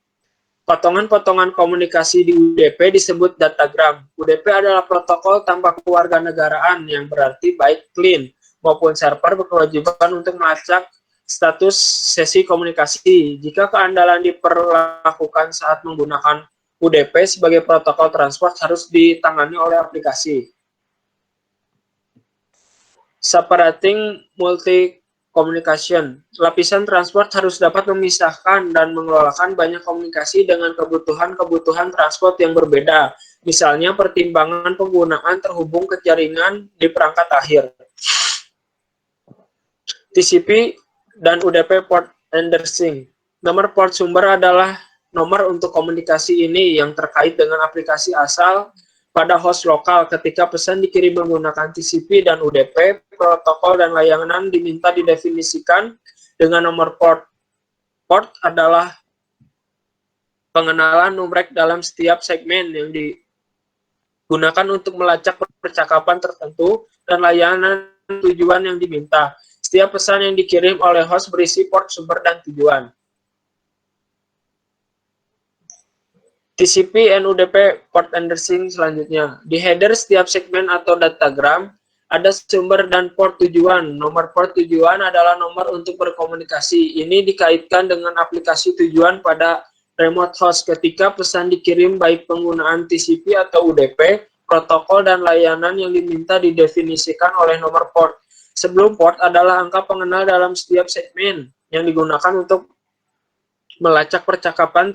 Potongan-potongan komunikasi di UDP disebut datagram. UDP adalah protokol tanpa kewarganegaraan yang berarti baik client maupun server berkewajiban untuk melacak status sesi komunikasi. Jika keandalan diperlakukan saat menggunakan UDP sebagai protokol transport harus ditangani oleh aplikasi. Separating multi-communication. Lapisan transport harus dapat memisahkan dan mengelolakan banyak komunikasi dengan kebutuhan-kebutuhan transport yang berbeda. Misalnya pertimbangan penggunaan terhubung ke jaringan di perangkat akhir. TCP dan UDP port addressing. Nomor port sumber adalah nomor untuk komunikasi ini yang terkait dengan aplikasi asal pada host lokal ketika pesan dikirim menggunakan TCP dan UDP, protokol dan layanan diminta didefinisikan dengan nomor port. Port adalah pengenalan numerek dalam setiap segmen yang digunakan untuk melacak percakapan tertentu dan layanan tujuan yang diminta. Setiap pesan yang dikirim oleh host berisi port sumber dan tujuan. TCP and UDP port addressing selanjutnya. Di header setiap segmen atau datagram, ada sumber dan port tujuan. Nomor port tujuan adalah nomor untuk berkomunikasi. Ini dikaitkan dengan aplikasi tujuan pada remote host ketika pesan dikirim baik penggunaan TCP atau UDP, protokol dan layanan yang diminta didefinisikan oleh nomor port. Sebelum port adalah angka pengenal dalam setiap segmen yang digunakan untuk melacak percakapan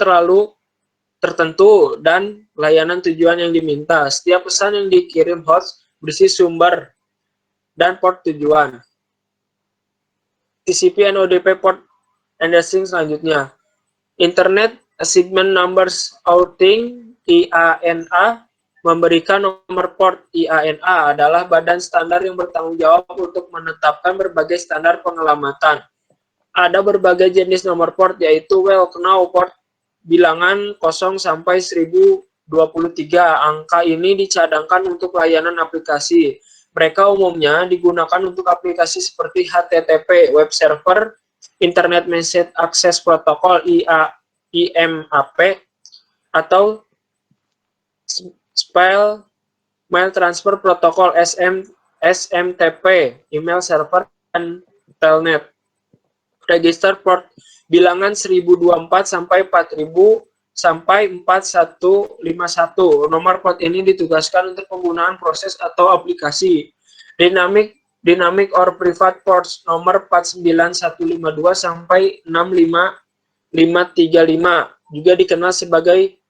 tertentu dan layanan tujuan yang diminta. Setiap pesan yang dikirim host berisi sumber dan port tujuan. TCP and UDP port addressing selanjutnya. Internet Assignment Numbers Outing IANA memberikan nomor port. IANA adalah badan standar yang bertanggung jawab untuk menetapkan berbagai standar pengelamatan. Ada berbagai jenis nomor port yaitu well-known port bilangan 0 sampai 1023. Angka ini dicadangkan untuk layanan aplikasi. Mereka umumnya digunakan untuk aplikasi seperti HTTP, web server, Internet Message Access Protocol IMAP, atau Mail Transfer Protocol SMTP, email server, dan telnet. Register port bilangan 1024 sampai 4000 sampai 4151. Nomor port ini ditugaskan untuk penggunaan proses atau aplikasi. Dynamic or private ports nomor 49152 sampai 65535 juga dikenal sebagai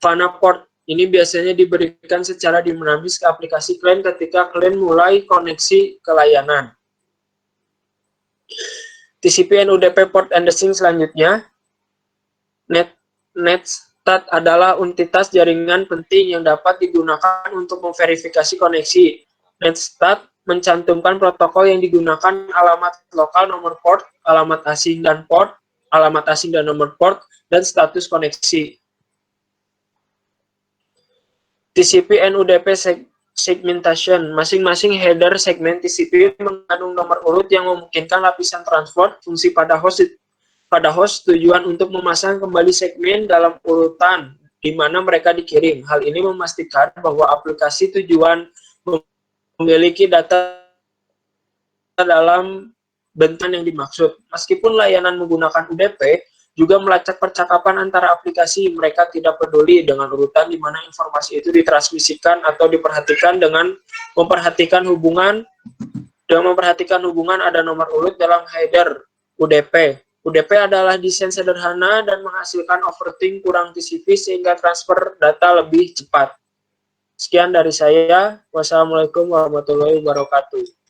VANA port. Ini biasanya diberikan secara dinamis ke aplikasi klien ketika klien mulai koneksi ke layanan. TCP and UDP port addressing selanjutnya. Netstat adalah entitas jaringan penting yang dapat digunakan untuk memverifikasi koneksi. Netstat mencantumkan protokol yang digunakan, alamat lokal, nomor port, alamat asing dan nomor port, dan status koneksi. TCP and UDP segmentation. Masing-masing header segmen TCP mengandung nomor urut yang memungkinkan lapisan transport fungsi pada host tujuan untuk memasang kembali segmen dalam urutan di mana mereka dikirim. Hal ini memastikan bahwa aplikasi tujuan memiliki data dalam bentuk yang dimaksud. Meskipun layanan menggunakan UDP juga melacak percakapan antara aplikasi, mereka tidak peduli dengan urutan di mana informasi itu ditransmisikan atau diperhatikan dengan memperhatikan hubungan ada nomor urut dalam header UDP. UDP adalah desain sederhana dan menghasilkan overthink kurang TCP sehingga transfer data lebih cepat. Sekian dari saya. Wassalamualaikum warahmatullahi wabarakatuh.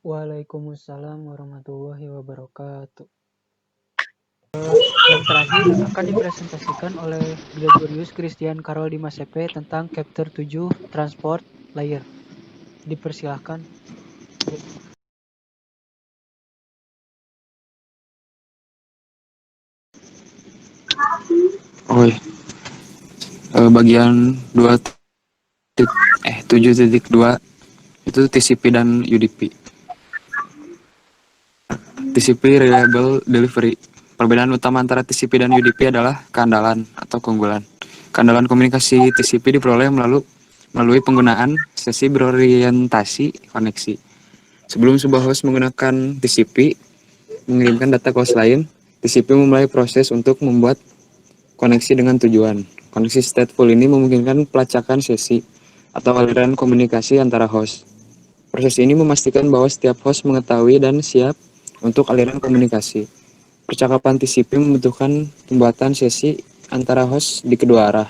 Waalaikumsalam warahmatullahi wabarakatuh. Yang terakhir akan dipresentasikan oleh Gregorius Christian Carol Dimas CP tentang Chapter 7 Transport Layer. Dipersilahkan. Bagian 7.2 itu TCP dan UDP. TCP Reliable Delivery. Perbedaan utama antara TCP dan UDP adalah keandalan atau keunggulan. Keandalan komunikasi TCP diperoleh melalui penggunaan sesi berorientasi koneksi. Sebelum sebuah host menggunakan TCP mengirimkan data ke host lain, TCP memulai proses untuk membuat koneksi dengan tujuan. Koneksi stateful ini memungkinkan pelacakan sesi atau aliran komunikasi antara host. Proses ini memastikan bahwa setiap host mengetahui dan siap untuk aliran komunikasi. Percakapan TCP membutuhkan pembuatan sesi antara host di kedua arah.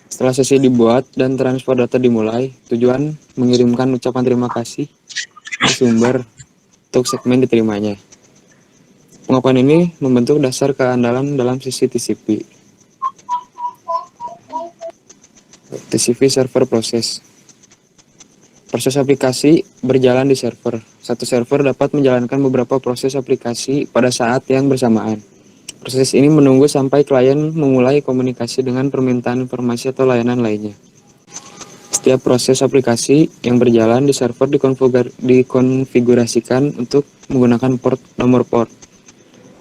Setelah sesi dibuat dan transfer data dimulai, tujuan mengirimkan ucapan terima kasih ke sumber untuk segmen diterimanya. Pengakuan ini membentuk dasar keandalan dalam sesi TCP. TCP Server Process. Proses aplikasi berjalan di server. Satu server dapat menjalankan beberapa proses aplikasi pada saat yang bersamaan. Proses ini menunggu sampai klien memulai komunikasi dengan permintaan informasi atau layanan lainnya. Setiap proses aplikasi yang berjalan di server dikonfigurasikan untuk menggunakan nomor port,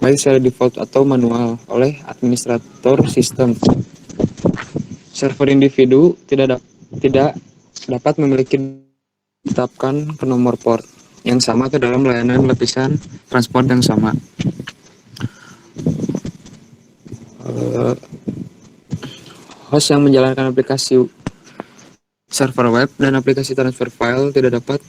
baik secara default atau manual oleh administrator sistem. Server individu tidak dapat memiliki ditetapkan ke nomor port yang sama ke dalam layanan lapisan transport yang sama. Host yang menjalankan aplikasi server web dan aplikasi transfer file tidak dapat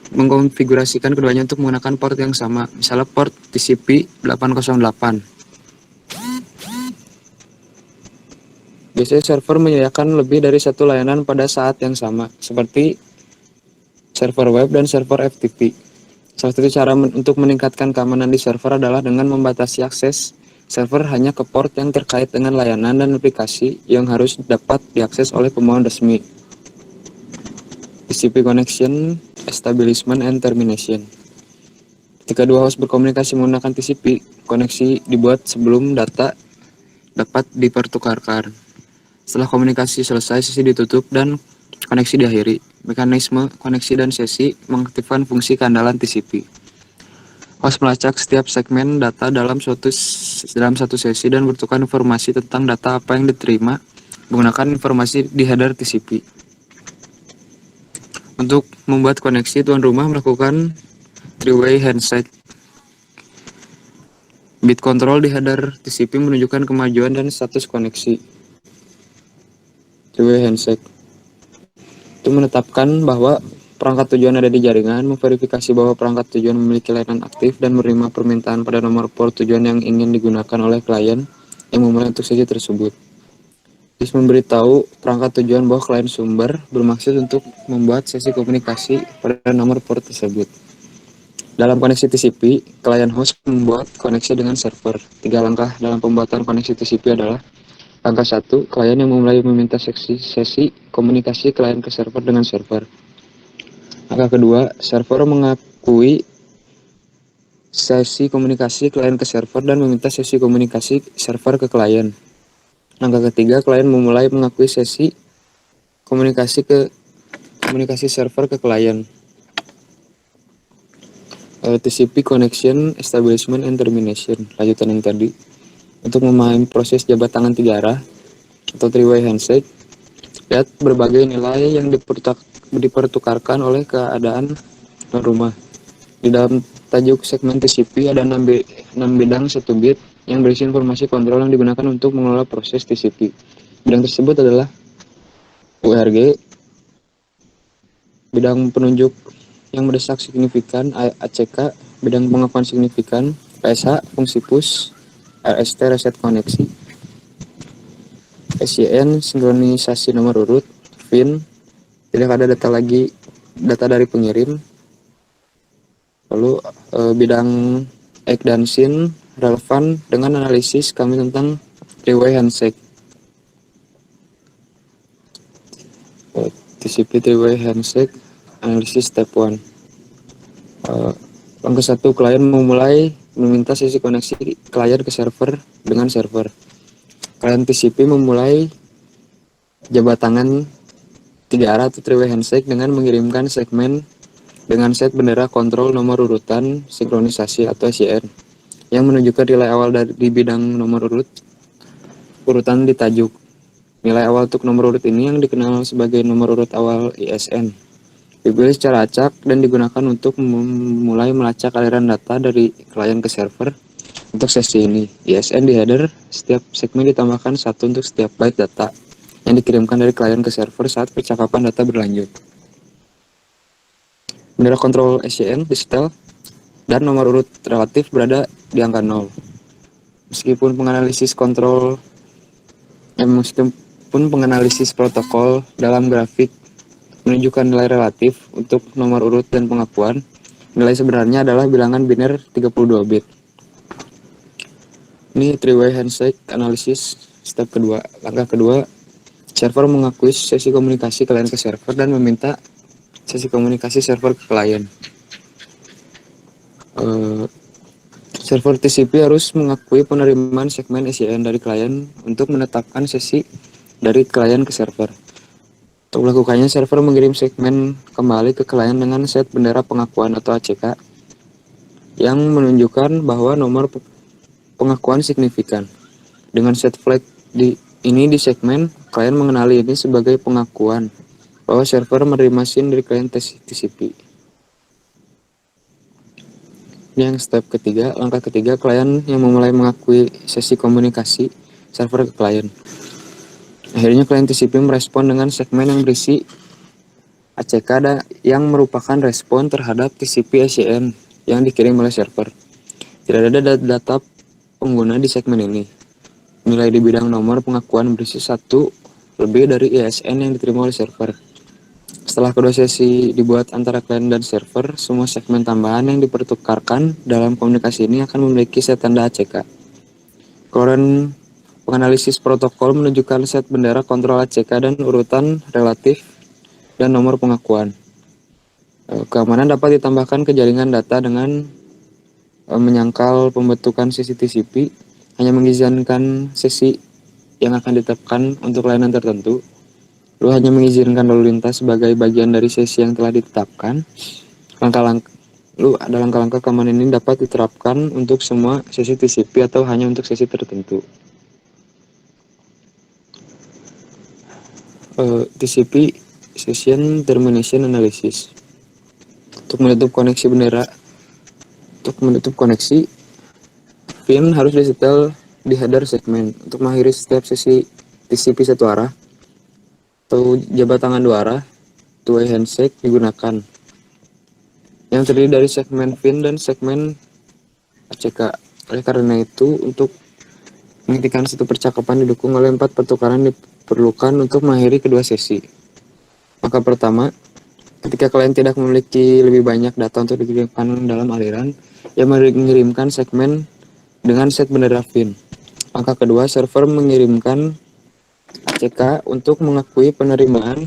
mengkonfigurasikan keduanya untuk menggunakan port yang sama, misalnya port TCP 808. Biasanya server menyediakan lebih dari satu layanan pada saat yang sama, seperti server web dan server FTP. Salah satu cara untuk meningkatkan keamanan di server adalah dengan membatasi akses server hanya ke port yang terkait dengan layanan dan aplikasi yang harus dapat diakses oleh pemohon resmi. TCP Connection Establishment and Termination. Ketika dua host berkomunikasi menggunakan TCP, koneksi dibuat sebelum data dapat dipertukarkan. Setelah komunikasi selesai, sesi ditutup dan koneksi diakhiri. Mekanisme koneksi dan sesi mengaktifkan fungsi keandalan TCP. Host melacak setiap segmen data dalam satu sesi dan bertukar informasi tentang data apa yang diterima menggunakan informasi di header TCP. Untuk membuat koneksi, tuan rumah melakukan three-way handshake. Bit control di header TCP menunjukkan kemajuan dan status koneksi. Three-way handshake itu menetapkan bahwa perangkat tujuan ada di jaringan, memverifikasi bahwa perangkat tujuan memiliki layanan aktif, dan menerima permintaan pada nomor port tujuan yang ingin digunakan oleh klien yang memulai untuk sesi tersebut. This memberitahu perangkat tujuan bahwa klien sumber bermaksud untuk membuat sesi komunikasi pada nomor port tersebut. Dalam koneksi TCP, klien host membuat koneksi dengan server. 3 langkah dalam pembuatan koneksi TCP adalah: langkah 1, klien yang memulai meminta sesi komunikasi klien ke server dengan server. Langkah kedua, server mengakui sesi komunikasi klien ke server dan meminta sesi komunikasi server ke klien. Langkah ketiga, klien memulai mengakui sesi komunikasi server ke klien. TCP Connection Establishment and Termination, lanjutan yang tadi. Untuk memahami proses jabat tangan 3 arah atau three-way handshake, lihat berbagai nilai yang dipertukarkan oleh keadaan tuan rumah. Di dalam tajuk segmen TCP ada 6 bidang 1 bit yang berisi informasi kontrol yang digunakan untuk mengelola proses TCP. Bidang tersebut adalah URG, bidang penunjuk yang mendesak signifikan ACK, bidang pengakuan signifikan PSH, fungsi push, RST reset koneksi, SYN sinkronisasi nomor urut, VIN tidak ada data dari pengirim. Lalu bidang EK dan SYN relevan dengan analisis kami tentang three-way handshake. TCP three-way handshake analisis step 1. Langkah 1, klien memulai meminta sesi koneksi klien ke server dengan server. Klien TCP memulai jabat tangan 3 arah atau three-way handshake dengan mengirimkan segmen dengan set bendera kontrol nomor urutan sinkronisasi atau SYN yang menunjukkan nilai awal di bidang nomor urutan di tajuk. Nilai awal untuk nomor urut ini yang dikenal sebagai nomor urut awal ISN. Dipilih secara acak dan digunakan untuk memulai melacak aliran data dari klien ke server. Untuk sesi ini, ISN di header, setiap segmen ditambahkan 1 untuk setiap byte data. yang dikirimkan dari klien ke server saat percakapan data berlanjut. Bendera kontrol SCN disetel dan nomor urut relatif berada di angka 0. Meskipun penganalisis protokol dalam grafik menunjukkan nilai relatif untuk nomor urut dan pengakuan, nilai sebenarnya adalah bilangan biner 32 bit. Ini three-way handshake analysis step kedua. Langkah kedua, server mengakui sesi komunikasi klien ke server dan meminta sesi komunikasi server ke klien. Server TCP harus mengakui penerimaan segmen SCN dari klien untuk menetapkan sesi dari klien ke server. Untuk melakukannya, server mengirim segmen kembali ke klien dengan set bendera pengakuan atau ACK yang menunjukkan bahwa nomor pengakuan signifikan. Dengan set flag di segmen, klien mengenali ini sebagai pengakuan bahwa server menerima SYN dari klien TCP. Ini yang step ketiga. Langkah ketiga, klien yang memulai mengakui sesi komunikasi server ke klien. Akhirnya klien TCP merespon dengan segmen yang berisi ACK yang merupakan respon terhadap TCP SCN yang dikirim oleh server. Tidak ada data pengguna di segmen ini. Nilai di bidang nomor pengakuan berisi 1 lebih dari ISN yang diterima oleh server. Setelah kedua sesi dibuat antara klien dan server, semua segmen tambahan yang dipertukarkan dalam komunikasi ini akan memiliki set tanda ACK. Kemudian penganalisis protokol menunjukkan set bendera kontrol ACK dan urutan relatif dan nomor pengakuan. Keamanan dapat ditambahkan ke jaringan data dengan menyangkal pembentukan sesi TCP, hanya mengizinkan sesi yang akan ditetapkan untuk layanan tertentu. Lu hanya mengizinkan lalu lintas sebagai bagian dari sesi yang telah ditetapkan. Ada langkah-langkah keamanan ini dapat diterapkan untuk semua sesi TCP atau hanya untuk sesi tertentu. TCP Session Termination Analysis. Untuk menutup koneksi, pin harus disetel di header segmen. Untuk mengakhiri setiap sesi TCP satu arah atau jabat tangan dua arah, two-way handshake digunakan, yang terdiri dari segmen pin dan segmen ACK. Oleh karena itu, untuk menghentikan satu percakapan didukung oleh 4 pertukaran diperlukan untuk mengakhiri kedua sesi. Maka pertama, ketika klien tidak memiliki lebih banyak data untuk dikirimkan dalam aliran, ia mengirimkan segmen dengan set bendera pin. Langkah kedua, server mengirimkan ACK untuk mengakui penerimaan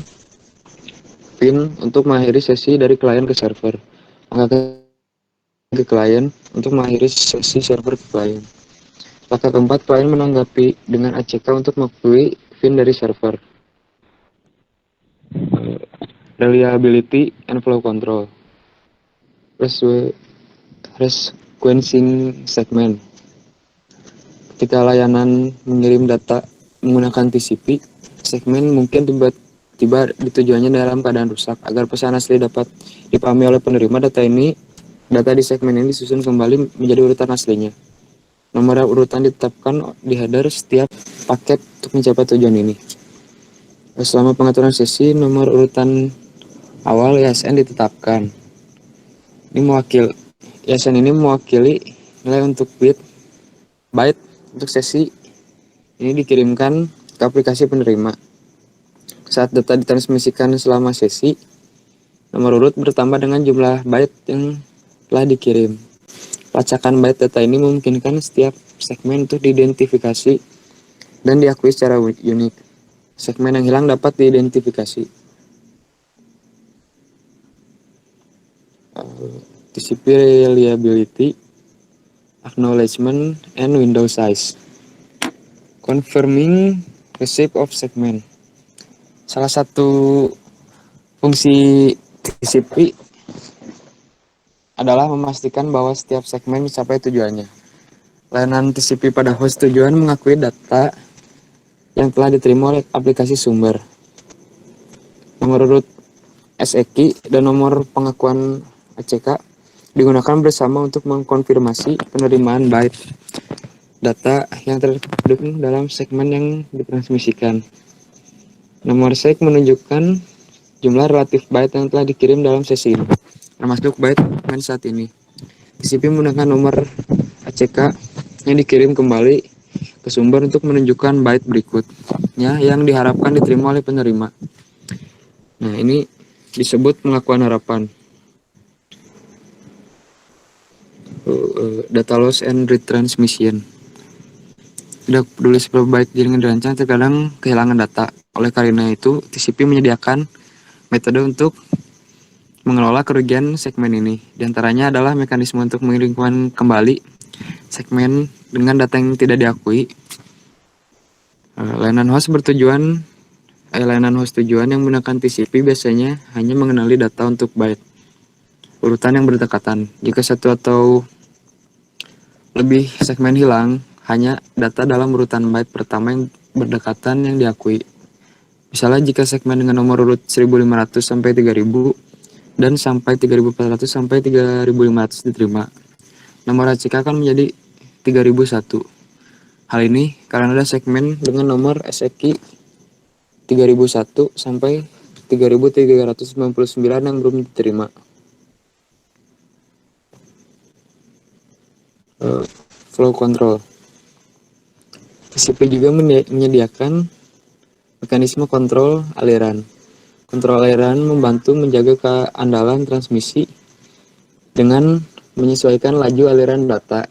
pin untuk mengakhiri sesi dari klien ke server. Langkah ke klien untuk mengakhiri sesi server ke klien. Langkah keempat, klien menanggapi dengan ACK untuk mengakui pin dari server. Reliability and flow control. Resequencing segment. Ketika layanan mengirim data menggunakan TCP, segmen mungkin tiba di tujuannya dalam keadaan rusak. Agar pesan asli dapat dipahami oleh penerima, data di segmen ini disusun kembali menjadi urutan aslinya. Nomor urutan ditetapkan di header setiap paket untuk mencapai tujuan ini. Selama pengaturan sesi, nomor urutan awal ISN ditetapkan. ISN ini mewakili nilai untuk byte untuk sesi ini dikirimkan ke aplikasi penerima. Saat data ditransmisikan selama sesi, nomor urut bertambah dengan jumlah byte yang telah dikirim. Pelacakan byte data ini memungkinkan setiap segmen untuk diidentifikasi dan diakui secara unik. Segmen yang hilang dapat diidentifikasi. TCP reliability, acknowledgement, and window size. Confirming receipt of segment. Salah satu fungsi TCP adalah memastikan bahwa setiap segmen mencapai tujuannya. Layanan TCP pada host tujuan mengakui data yang telah diterima oleh aplikasi sumber. Nomor urut SEK dan nomor pengakuan ACK digunakan bersama untuk mengkonfirmasi penerimaan byte data yang terkandung dalam segmen yang ditransmisikan. Nomor sek menunjukkan jumlah relatif byte yang telah dikirim dalam sesi ini, termasuk byte segmen saat ini. TCP menggunakan nomor ACK yang dikirim kembali ke sumber untuk menunjukkan byte berikutnya yang diharapkan diterima oleh penerima. Nah, ini disebut pengakuan harapan. Data loss and retransmission. Tidak peduli seberapa baik jaringan dirancang, terkadang kehilangan data. Oleh karena itu, TCP menyediakan metode untuk mengelola kerugian segmen ini. Di antaranya adalah mekanisme untuk mengirimkan kembali segmen dengan data yang tidak diakui. Layanan host tujuan yang menggunakan TCP biasanya hanya mengenali data untuk byte urutan yang berdekatan. Jika satu atau lebih segmen hilang, hanya data dalam urutan byte pertama yang berdekatan yang diakui. Misalnya jika segmen dengan nomor urut 1500 sampai 3000 dan sampai 3400 sampai 3500 diterima, nomor ACK akan menjadi 3001. Hal ini karena ada segmen dengan nomor SEK 3001 sampai 3399 yang belum diterima. Flow control. TCP juga menyediakan mekanisme kontrol aliran. Kontrol aliran membantu menjaga keandalan transmisi dengan menyesuaikan laju aliran data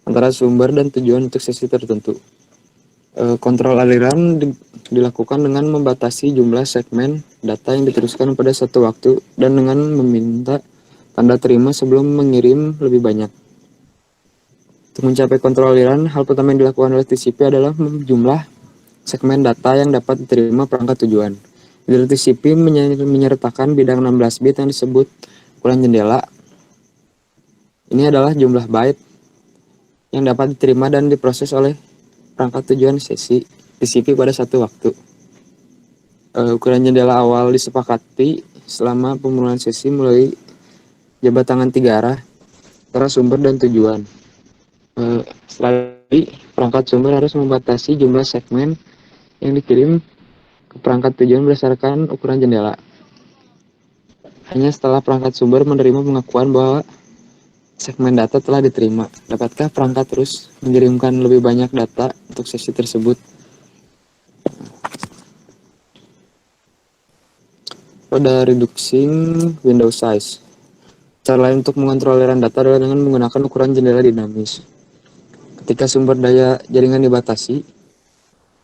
antara sumber dan tujuan untuk sesi tertentu. Kontrol aliran dilakukan dengan membatasi jumlah segmen data yang diteruskan pada satu waktu dan dengan meminta tanda terima sebelum mengirim lebih banyak. Untuk mencapai kontrol aliran, hal pertama yang dilakukan oleh TCP adalah jumlah segmen data yang dapat diterima perangkat tujuan. Bila TCP menyertakan bidang 16 bit yang disebut ukuran jendela. Ini adalah jumlah byte yang dapat diterima dan diproses oleh perangkat tujuan sesi TCP pada satu waktu. Ukuran jendela awal disepakati selama pemuluhan sesi melalui jabat tangan 3 arah antara sumber dan tujuan. Setelah itu, perangkat sumber harus membatasi jumlah segmen yang dikirim ke perangkat tujuan berdasarkan ukuran jendela. Hanya setelah perangkat sumber menerima pengakuan bahwa segmen data telah diterima, dapatkah perangkat terus mengirimkan lebih banyak data untuk sesi tersebut. Pada reducing window size. Cara lain untuk mengontrol aliran data adalah dengan menggunakan ukuran jendela dinamis. Ketika sumber daya jaringan dibatasi,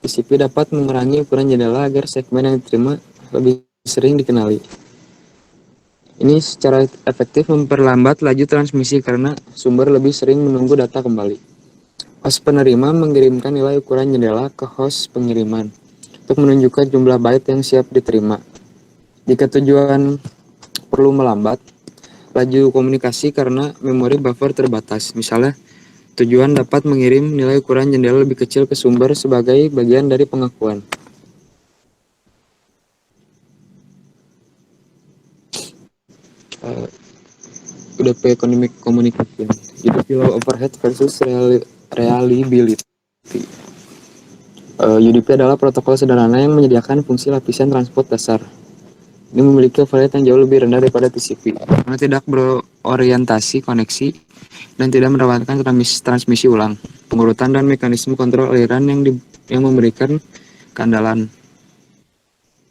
TCP dapat mengurangi ukuran jendela agar segmen yang diterima lebih sering dikenali. Ini secara efektif memperlambat laju transmisi karena sumber lebih sering menunggu data kembali. Host penerima mengirimkan nilai ukuran jendela ke host pengiriman untuk menunjukkan jumlah byte yang siap diterima. Jika tujuan perlu melambat laju komunikasi karena memori buffer terbatas, misalnya tujuan dapat mengirim nilai ukuran jendela lebih kecil ke sumber sebagai bagian dari pengakuan. UDP Communication. UDP Low Overhead versus Reliability. UDP adalah protokol sederhana yang menyediakan fungsi lapisan transport dasar. Ini memiliki overhead yang jauh lebih rendah daripada TCP karena tidak berorientasi koneksi dan tidak mendapatkan transmisi ulang, pengurutan dan mekanisme kontrol aliran yang memberikan keandalan.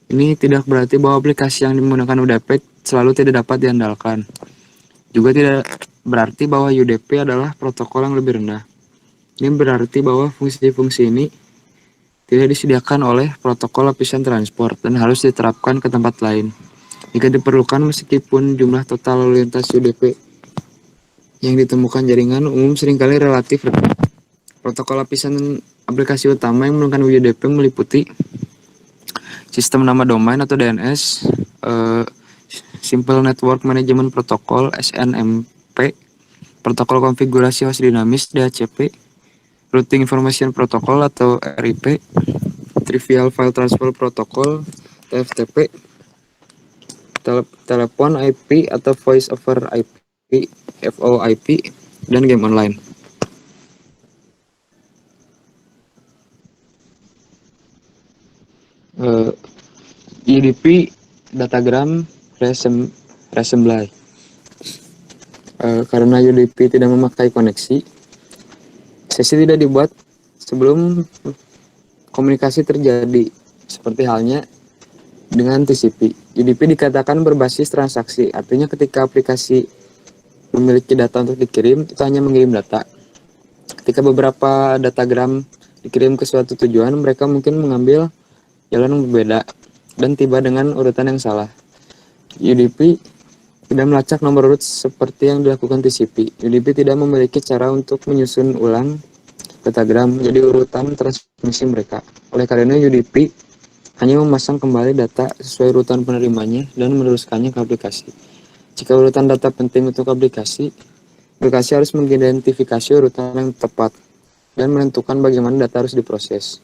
Ini tidak berarti bahwa aplikasi yang menggunakan UDP selalu tidak dapat diandalkan. Juga tidak berarti bahwa UDP adalah protokol yang lebih rendah. Ini berarti bahwa fungsi-fungsi ini tidak disediakan oleh protokol lapisan transport dan harus diterapkan ke tempat lain jika diperlukan, meskipun jumlah total lalu lintas UDP yang ditemukan jaringan umum seringkali relatif rendah. Protokol lapisan aplikasi utama yang menggunakan UDP meliputi sistem nama domain atau DNS, Simple Network Management Protocol (SNMP), protokol konfigurasi host dinamis (DHCP), Routing Information Protocol atau RIP, Trivial File Transfer Protocol (TFTP), telepon IP atau Voice over IP (VoIP), dan game online. UDP datagram reassembly. Karena UDP tidak memakai koneksi, sesi tidak dibuat sebelum komunikasi terjadi, seperti halnya dengan TCP. UDP dikatakan berbasis transaksi, artinya ketika aplikasi memiliki data untuk dikirim, itu hanya mengirim data. Ketika beberapa datagram dikirim ke suatu tujuan, mereka mungkin mengambil jalan yang berbeda dan tiba dengan urutan yang salah. UDP tidak melacak nomor urut seperti yang dilakukan TCP. UDP tidak memiliki cara untuk menyusun ulang datagram menjadi urutan transmisi mereka. Oleh karena UDP hanya memasang kembali data sesuai urutan penerimanya dan meneruskannya ke aplikasi. Jika urutan data penting untuk aplikasi harus mengidentifikasi urutan yang tepat dan menentukan bagaimana data harus diproses.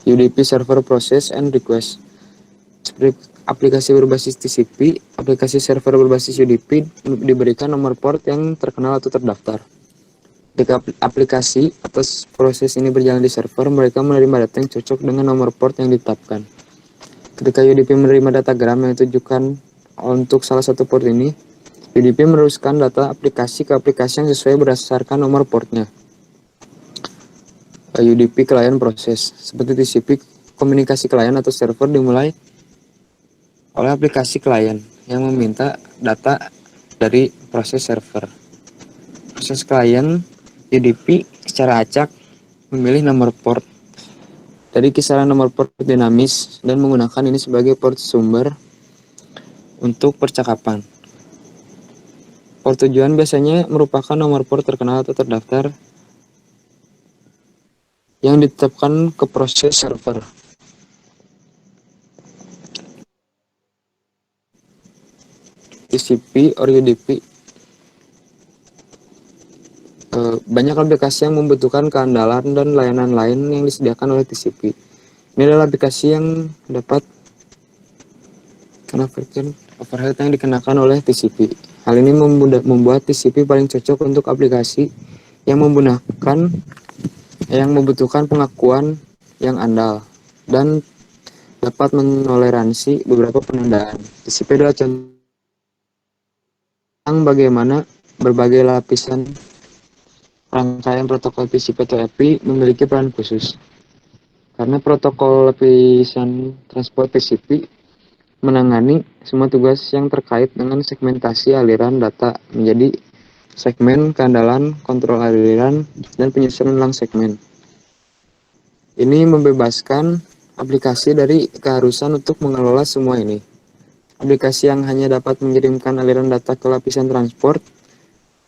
UDP Server Process and Request. Seperti aplikasi berbasis TCP, aplikasi server berbasis UDP diberikan nomor port yang terkenal atau terdaftar. Ketika aplikasi atau proses ini berjalan di server, mereka menerima data yang cocok dengan nomor port yang ditetapkan. Ketika UDP menerima datagram yang ditujukan untuk salah satu port ini, UDP meneruskan data aplikasi ke aplikasi yang sesuai berdasarkan nomor portnya. UDP Client Process. Seperti TCP, komunikasi klien atau server dimulai oleh aplikasi klien yang meminta data dari proses server. Proses klien UDP secara acak memilih nomor port. Dari kisaran nomor port dinamis dan menggunakan ini sebagai port sumber untuk percakapan. Port tujuan biasanya merupakan nomor port terkenal atau terdaftar yang ditetapkan ke proses server. TCP or UDP. Banyak aplikasi yang membutuhkan keandalan dan layanan lain yang disediakan oleh TCP. Ini adalah aplikasi yang dapat kena overhead yang dikenakan oleh TCP. Hal ini membuat TCP paling cocok untuk aplikasi yang membutuhkan pengakuan yang andal dan dapat menoleransi beberapa penundaan. TCP adalah contoh bagaimana berbagai lapisan rangkaian protokol TCP atau IP memiliki peran khusus. Karena protokol lapisan transport TCP menangani semua tugas yang terkait dengan segmentasi aliran data menjadi segmen, keandalan, kontrol aliran, dan penyusunan ulang segmen. Ini membebaskan aplikasi dari keharusan untuk mengelola semua ini. Aplikasi yang hanya dapat mengirimkan aliran data ke lapisan transport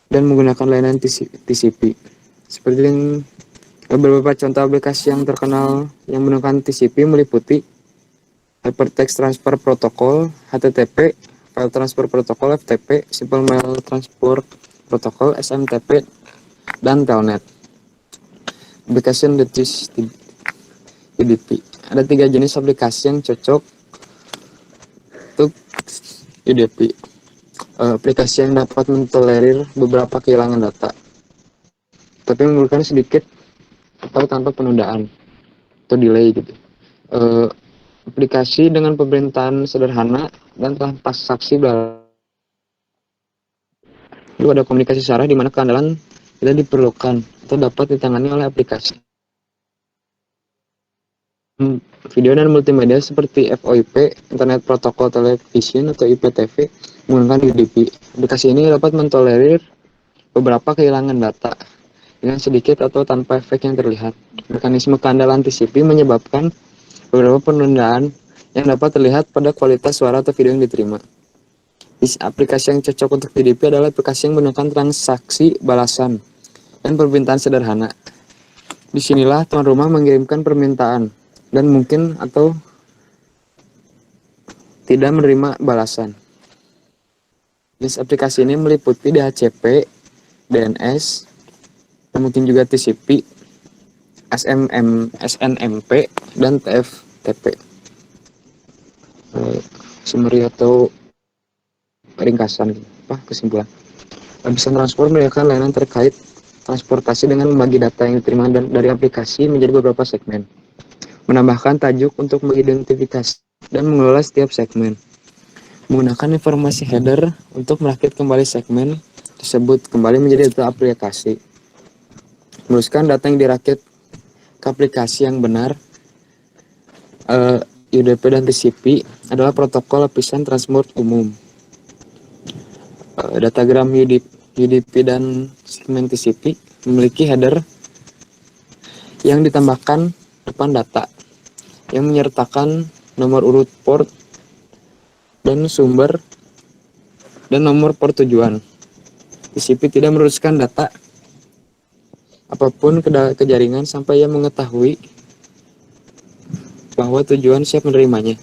dan menggunakan layanan TCP. Seperti yang beberapa contoh aplikasi yang terkenal yang menggunakan TCP meliputi Hypertext Transfer Protocol (HTTP), File Transfer Protocol (FTP), Simple Mail Transport Protocol (SMTP), dan Telnet. Application that is UDP. Ada 3 jenis aplikasi yang cocok untuk UDP. Aplikasi yang dapat mentolerir beberapa kehilangan data, tapi memberikan sedikit atau tanpa penundaan atau delay gitu. Aplikasi dengan pemerintahan sederhana dan tanpa saksi lalu ada komunikasi searah di mana keandalan tidak diperlukan atau dapat ditangani oleh aplikasi. Video dan multimedia seperti VoIP, Internet Protocol Television atau IPTV menggunakan UDP. Aplikasi ini dapat mentolerir beberapa kehilangan data dengan sedikit atau tanpa efek yang terlihat. Mekanisme keandalan TCP menyebabkan beberapa penundaan yang dapat terlihat pada kualitas suara atau video yang diterima. Aplikasi yang cocok untuk UDP adalah aplikasi yang menggunakan transaksi balasan dan permintaan sederhana. Disinilah tuan rumah mengirimkan permintaan dan mungkin atau tidak menerima balasan. Jenis aplikasi ini meliputi DHCP, DNS, dan mungkin juga TCP, SNMP, dan TFTP. Summary atau ringkasan, kesimpulan. Lapisan transport merupakan layanan terkait transportasi dengan membagi data yang diterima dari aplikasi menjadi beberapa segmen. menambahkan tajuk untuk mengidentifikasi dan mengelola setiap segmen, menggunakan informasi header untuk merakit kembali segmen tersebut kembali menjadi data aplikasi, meneruskan data yang dirakit ke aplikasi yang benar. UDP dan TCP adalah protokol lapisan transport umum. Datagram UDP dan segmen TCP memiliki header yang ditambahkan depan data yang menyertakan nomor urut port dan sumber dan nomor port tujuan. TCP tidak meneruskan data apapun ke jaringan sampai ia mengetahui bahwa tujuan siap menerimanya.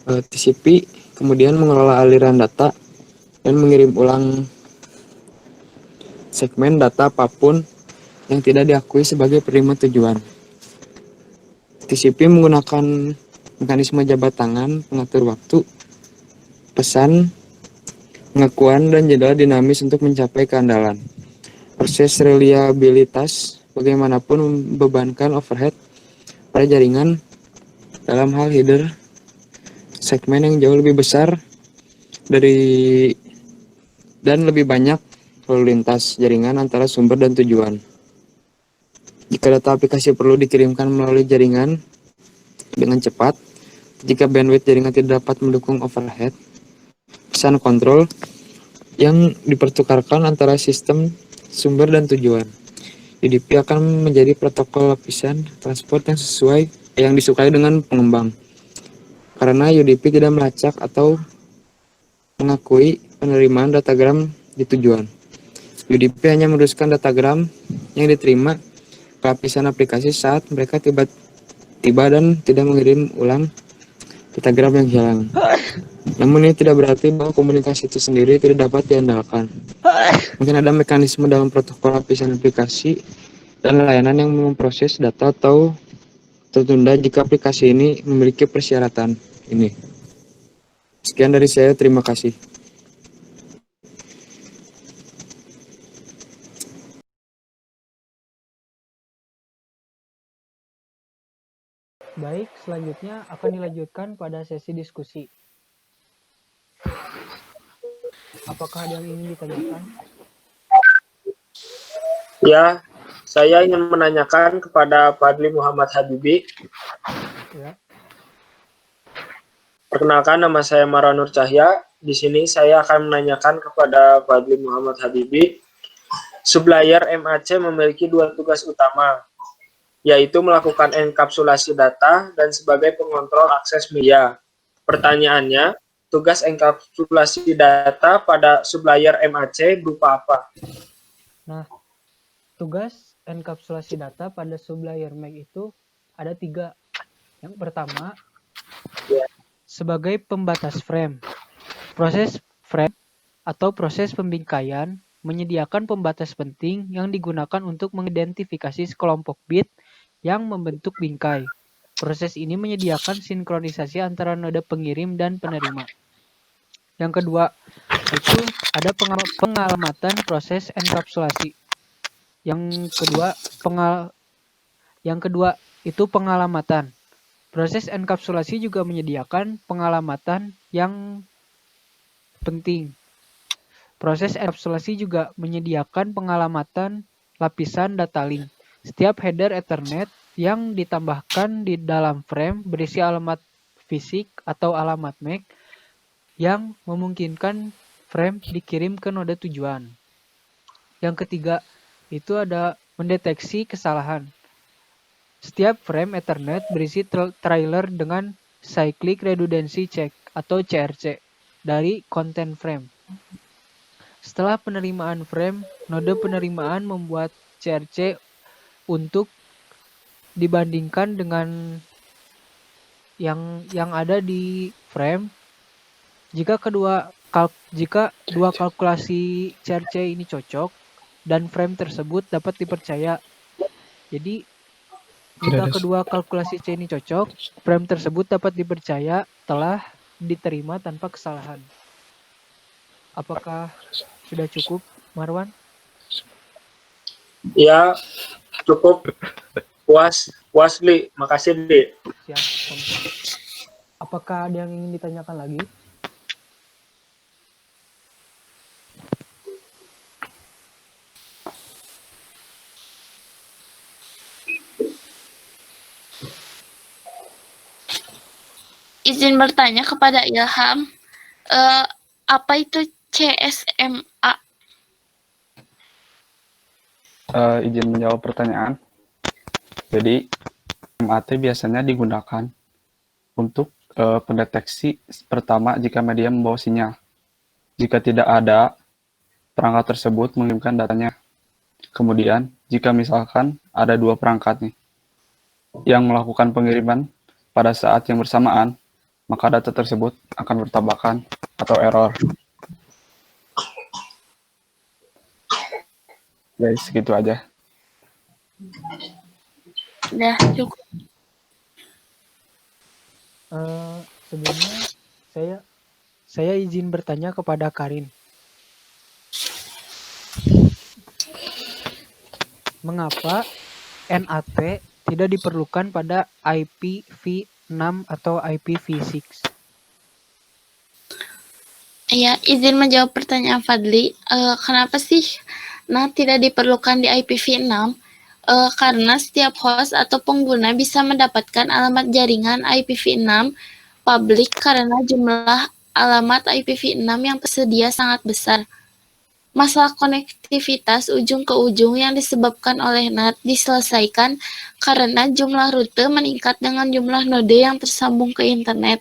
TCP kemudian mengelola aliran data dan mengirim ulang segmen data apapun yang tidak diakui sebagai penerima tujuan. TCP menggunakan mekanisme jabat tangan, pengatur waktu, pesan, pengakuan, dan jadwal dinamis untuk mencapai keandalan. Proses reliabilitas bagaimanapun membebankan overhead pada jaringan dalam hal header segmen yang jauh lebih besar dari dan lebih banyak lalu lintas jaringan antara sumber dan tujuan. Jika data aplikasi perlu dikirimkan melalui jaringan dengan cepat, jika bandwidth jaringan tidak dapat mendukung overhead, pesan kontrol yang dipertukarkan antara sistem sumber dan tujuan. UDP akan menjadi protokol lapisan transport yang disukai dengan pengembang. Karena UDP tidak melacak atau mengakui penerimaan datagram di tujuan. UDP hanya meneruskan datagram yang diterima ke lapisan aplikasi saat mereka tiba dan tidak mengirim ulang datagram yang hilang. Namun ini tidak berarti bahwa komunikasi itu sendiri tidak dapat diandalkan. Mungkin ada mekanisme dalam protokol lapisan aplikasi dan layanan yang memproses data atau tertunda jika aplikasi ini memiliki persyaratan ini. Sekian dari saya, terima kasih. Baik, selanjutnya akan dilanjutkan pada sesi diskusi. Apakah ada yang ingin ditanyakan? Ya, saya ingin menanyakan kepada Fadli Muhammad Habibi. Ya. Perkenalkan, nama saya Maranur Cahya. Di sini saya akan menanyakan kepada Fadli Muhammad Habibi. Sublayer MAC memiliki dua tugas utama, yaitu melakukan enkapsulasi data dan sebagai pengontrol akses media. Pertanyaannya, tugas enkapsulasi data pada sublayer MAC berupa apa? Nah, tugas enkapsulasi data pada sublayer MAC itu ada 3. Yang pertama, sebagai pembatas frame. Proses frame atau proses pembingkaian menyediakan pembatas penting yang digunakan untuk mengidentifikasi sekelompok bit yang membentuk bingkai. Proses ini menyediakan sinkronisasi antara node pengirim dan penerima. Yang kedua, itu ada pengalamatan proses enkapsulasi. Yang kedua itu pengalamatan. Proses enkapsulasi juga menyediakan pengalamatan yang penting. Proses enkapsulasi juga menyediakan pengalamatan lapisan data link. Setiap header Ethernet yang ditambahkan di dalam frame berisi alamat fisik atau alamat MAC yang memungkinkan frame dikirim ke node tujuan. Yang ketiga, itu ada mendeteksi kesalahan. Setiap frame Ethernet berisi trailer dengan Cyclic Redundancy Check atau CRC dari konten frame. Setelah penerimaan frame, node penerimaan membuat CRC untuk dibandingkan dengan yang ada di frame. Jika dua kalkulasi CRC ini cocok dan frame tersebut dapat dipercaya. Jadi jika kedua kalkulasi C ini cocok, frame tersebut dapat dipercaya telah diterima tanpa kesalahan. Apakah sudah cukup, Marwan? Ya, cukup. Puas, Li. Makasih, Li. Siap, sama-sama. Apakah ada yang ingin ditanyakan lagi? Izin bertanya kepada Ilham, apa itu CSMA? Izin menjawab pertanyaan. Jadi, MAT biasanya digunakan untuk pendeteksi pertama jika media membawa sinyal. Jika tidak ada, perangkat tersebut mengirimkan datanya. Kemudian, jika misalkan ada dua perangkat nih yang melakukan pengiriman pada saat yang bersamaan, maka data tersebut akan bertabrakan atau error. Guys, segitu aja. Udah cukup. Sebelumnya saya izin bertanya kepada Karin. Mengapa NAT tidak diperlukan pada IPv6 atau IPv6? Ya, izin menjawab pertanyaan Fadli. Kenapa sih NAT tidak diperlukan di IPv6? Karena setiap host atau pengguna bisa mendapatkan alamat jaringan IPv6 publik karena jumlah alamat IPv6 yang tersedia sangat besar. Masalah konektivitas ujung ke ujung yang disebabkan oleh NAT diselesaikan karena jumlah rute meningkat dengan jumlah node yang tersambung ke internet.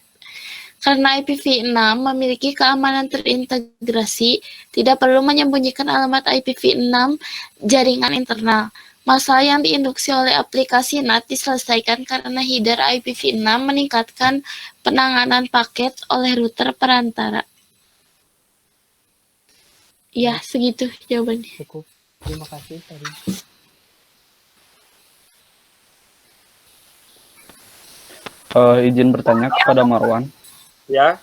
Karena IPv6 memiliki keamanan terintegrasi, tidak perlu menyembunyikan alamat IPv6 jaringan internal. Masalah yang diinduksi oleh aplikasi NAT diselesaikan karena header IPv6 meningkatkan penanganan paket oleh router perantara. Ya, segitu jawabannya. Cukup. Terima kasih, Karin. Izin bertanya kepada Marwan. Ya,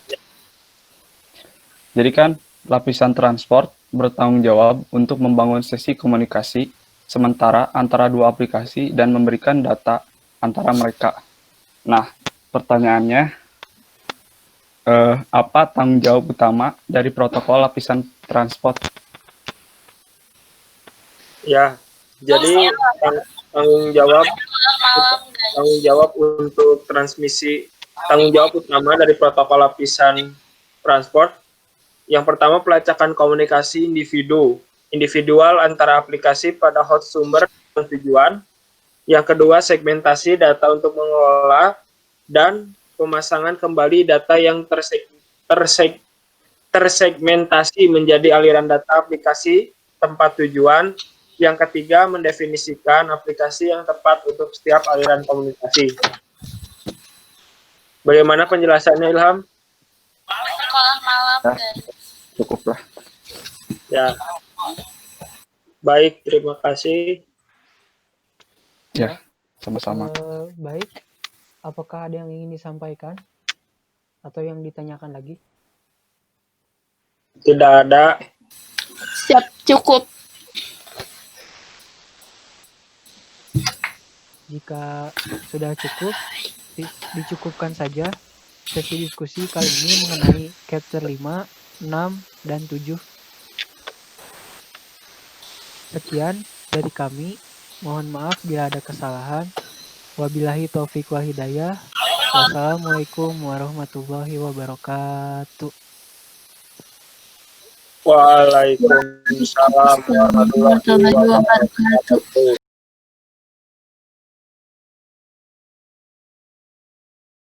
Jadi kan lapisan transport bertanggung jawab untuk membangun sesi komunikasi sementara antara dua aplikasi dan memberikan data antara mereka. Nah, pertanyaannya, apa tanggung jawab utama dari protokol lapisan transport? ya. Jadi tanggung jawab untuk transmisi, tanggung jawab utama dari protokol lapisan transport. Yang pertama, pelacakan komunikasi individual antara aplikasi pada host sumber dan tujuan. Yang kedua, segmentasi data untuk mengelola dan pemasangan kembali data yang tersegmentasi menjadi aliran data aplikasi tempat tujuan. Yang ketiga, mendefinisikan aplikasi yang tepat untuk setiap aliran komunikasi. Bagaimana penjelasannya, Ilham? Sekolah malam, Ya. guys. Cukuplah. Ya. Baik, terima kasih. Ya, sama-sama. Baik, apakah ada yang ingin disampaikan atau yang ditanyakan lagi? Tidak ada. Siap, cukup. Jika sudah cukup, dicukupkan saja sesi diskusi kali ini mengenai chapter 5, 6, dan 7. Sekian dari kami. Mohon maaf bila ada kesalahan. Wabillahi taufiq wal hidayah. Wassalamualaikum warahmatullahi wabarakatuh. Waalaikumsalam warahmatullahi Warahmatullahi wabarakatuh.